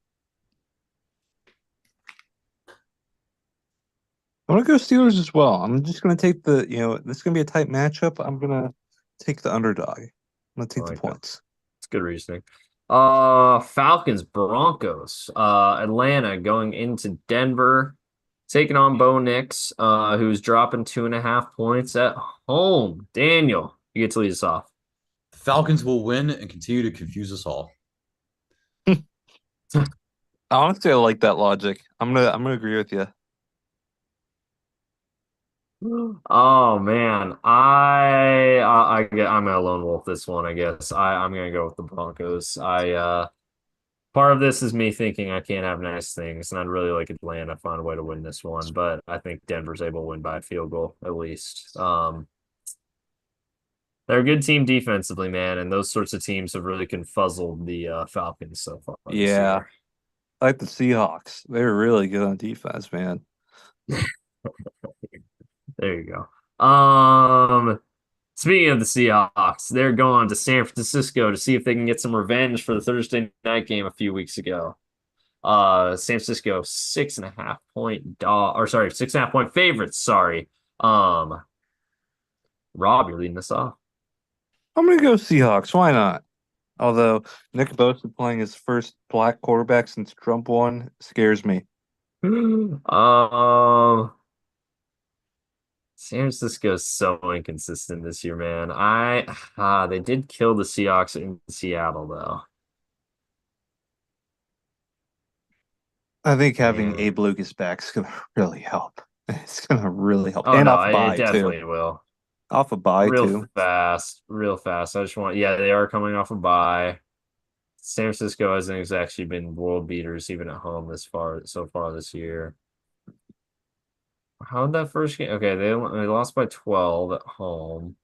I'm gonna go Steelers as well. I'm just gonna take this is gonna be a tight matchup. I'm gonna take the underdog. I'm gonna I take the like that. points. It's good reasoning. Falcons, Broncos, Atlanta going into Denver, taking on Bo Nix, who's dropping 2.5 points at home. Daniel, you get to lead us off. The Falcons will win and continue to confuse us all. Honestly, I like that logic. I'm gonna agree with you. Oh man, I'm a lone wolf this one, I guess. I'm gonna go with the Broncos. Part of this is me thinking I can't have nice things, and I'd really like Atlanta to find a way to win this one, but I think Denver's able to win by a field goal at least. They're a good team defensively, man, and those sorts of teams have really confuzzled the Falcons so far this Yeah, year. I like the Seahawks. They're really good on defense, man. There you go. Speaking of the Seahawks, they're going to San Francisco to see if they can get some revenge for the Thursday night game a few weeks ago. San Francisco 6.5 point dog, or sorry, 6.5 point favorites. Sorry. Rob, you're leading us off. I'm gonna go Seahawks. Why not? Although Nick Bosa playing his first black quarterback since Trump won scares me. San Francisco is so inconsistent this year, man. They did kill the Seahawks in Seattle though. I think having Man. Abe Lucas back is gonna really help. It's gonna really help. Oh And no, off a it bye definitely too. will. Off a bye too. Real fast. I just want, yeah, they are coming off a bye. San Francisco hasn't actually been world beaters even at home so far this year. How'd that first game? Okay, they lost by 12 at home.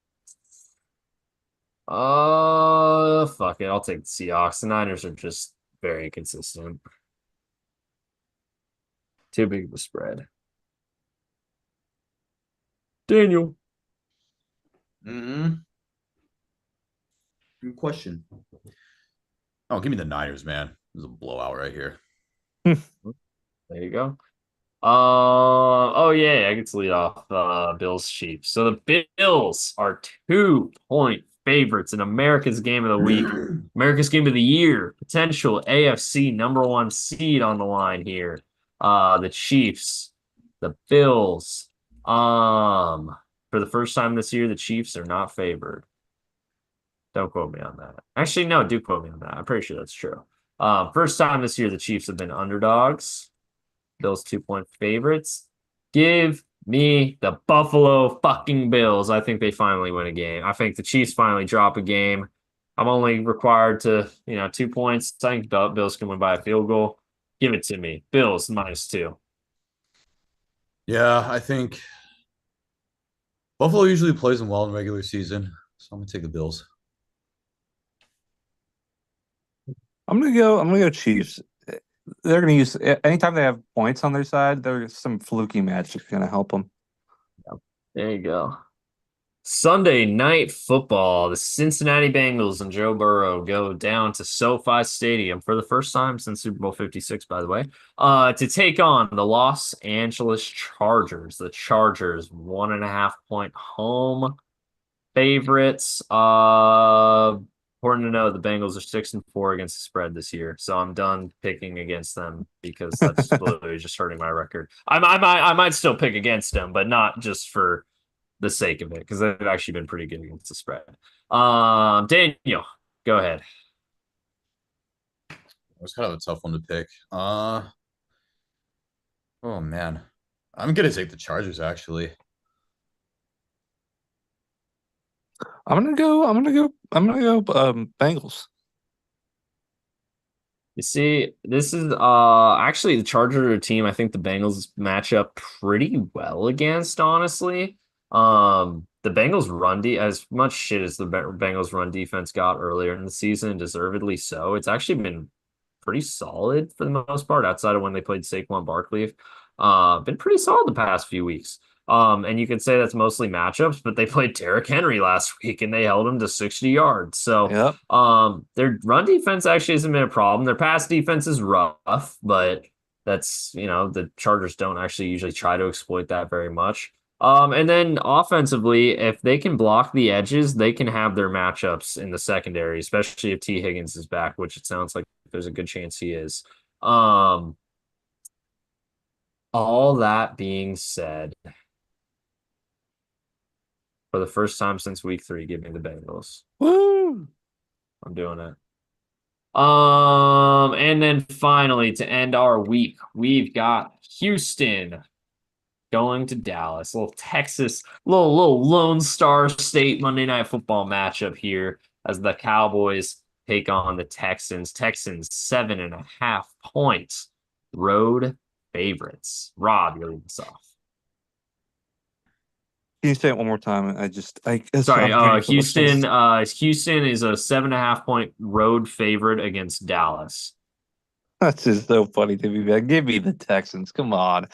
Fuck it. I'll take the Seahawks. The Niners are just very consistent. Too big of a spread. Daniel. Mm-hmm. Good question. Oh, give me the Niners, man. This is a blowout right here. There you go. Oh yeah, I get to lead off Bills Chiefs. So the Bills are 2 point favorites in America's game of the week, America's game of the year, potential AFC #1 seed on the line here. The Chiefs, the Bills. For the first time this year, the Chiefs are not favored. Don't quote me on that. Actually, no, do quote me on that. I'm pretty sure that's true. First time this year, the Chiefs have been underdogs. Bills 2 point favorites. Give me the Buffalo fucking Bills. I think they finally win a game. I think the Chiefs finally drop a game. I'm only required to, 2 points. I think the Bills can win by a field goal. Give it to me. Bills -2. Yeah, I think Buffalo usually plays them well in regular season, so I'm gonna take the Bills. I'm gonna go Chiefs. They're gonna use anytime they have points on their side, there's some fluky magic gonna help them. There you go. Sunday night football. The Cincinnati Bengals and Joe Burrow go down to SoFi Stadium for the first time since Super Bowl 56, by the way, to take on the Los Angeles Chargers. The Chargers, 1.5 point home favorites. Important to know the Bengals are 6-4 against the spread this year, so I'm done picking against them because that's literally just hurting my record. I might still pick against them, but not just for the sake of it, because they've actually been pretty good against the spread. Daniel, go ahead. It was kind of a tough one to pick. Oh man, I'm gonna take the Chargers actually. I'm gonna go Bengals. You see, this is actually the Chargers are a team I think the Bengals match up pretty well against, honestly. the Bengals as much shit as the Bengals run defense got earlier in the season, deservedly so, it's actually been pretty solid for the most part, outside of when they played Saquon Barkley. Been pretty solid the past few weeks. And you could say that's mostly matchups, but they played Derrick Henry last week and they held him to 60 yards. So Yep. their run defense actually hasn't been a problem. Their pass defense is rough, but that's, the Chargers don't actually usually try to exploit that very much. And then offensively, if they can block the edges, they can have their matchups in the secondary, especially if T. Higgins is back, which it sounds like there's a good chance he is. All that being said, for the first time since week 3, give me the Bengals. Woo! I'm doing it. And then finally, to end our week, we've got Houston going to Dallas. A little Texas, little Lone Star State Monday Night Football matchup here as the Cowboys take on the Texans. Texans 7.5 points. Road favorites. Rob, you're leading us off. Can you say it one more time? Sorry, Houston. Houston is a 7.5 point road favorite against Dallas. That's just so funny to me, man. Give me the Texans. Come on.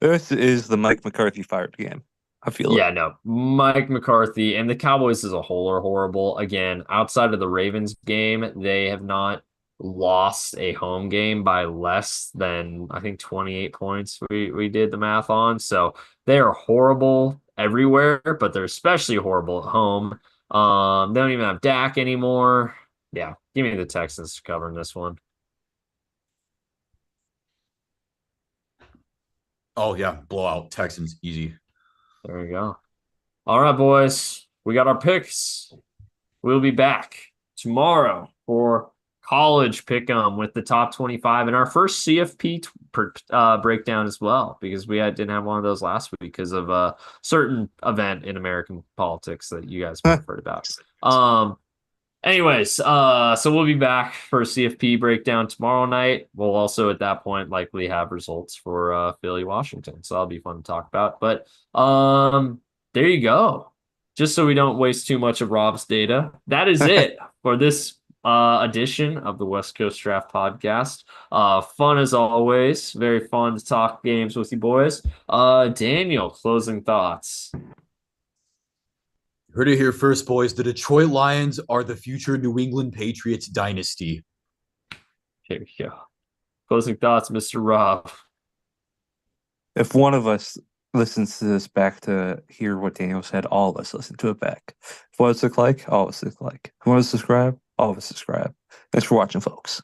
This is the Mike McCarthy fired game. I feel it. Yeah, no. Mike McCarthy and the Cowboys as a whole are horrible. Again, outside of the Ravens game, they have not lost a home game by less than, I think, 28 points we did the math on. So they are horrible everywhere, but they're especially horrible at home. They don't even have Dak anymore. Yeah, give me the Texans covering this one. Oh yeah, blowout Texans easy. There we go. All right, boys. We got our picks. We'll be back tomorrow for college pick'em with the top 25 and our first CFP breakdown as well, because we didn't have one of those last week because of a certain event in American politics that you guys might have heard about. Anyways, so we'll be back for a CFP breakdown tomorrow night. We'll also at that point likely have results for Philly, Washington. So that'll be fun to talk about. But there you go. Just so we don't waste too much of Rob's data. That is it for this edition of the West Coast Draft Podcast. Fun as always. Very fun to talk games with you boys. Daniel, closing thoughts. Heard it here first, boys. The Detroit Lions are the future New England Patriots dynasty. Here we go. Closing thoughts, Mr. Rob. If one of us listens to this back to hear what Daniel said, all of us listen to it back. If what does it look like? All of us look like. If you want to subscribe? All of us subscribe. Thanks for watching, folks.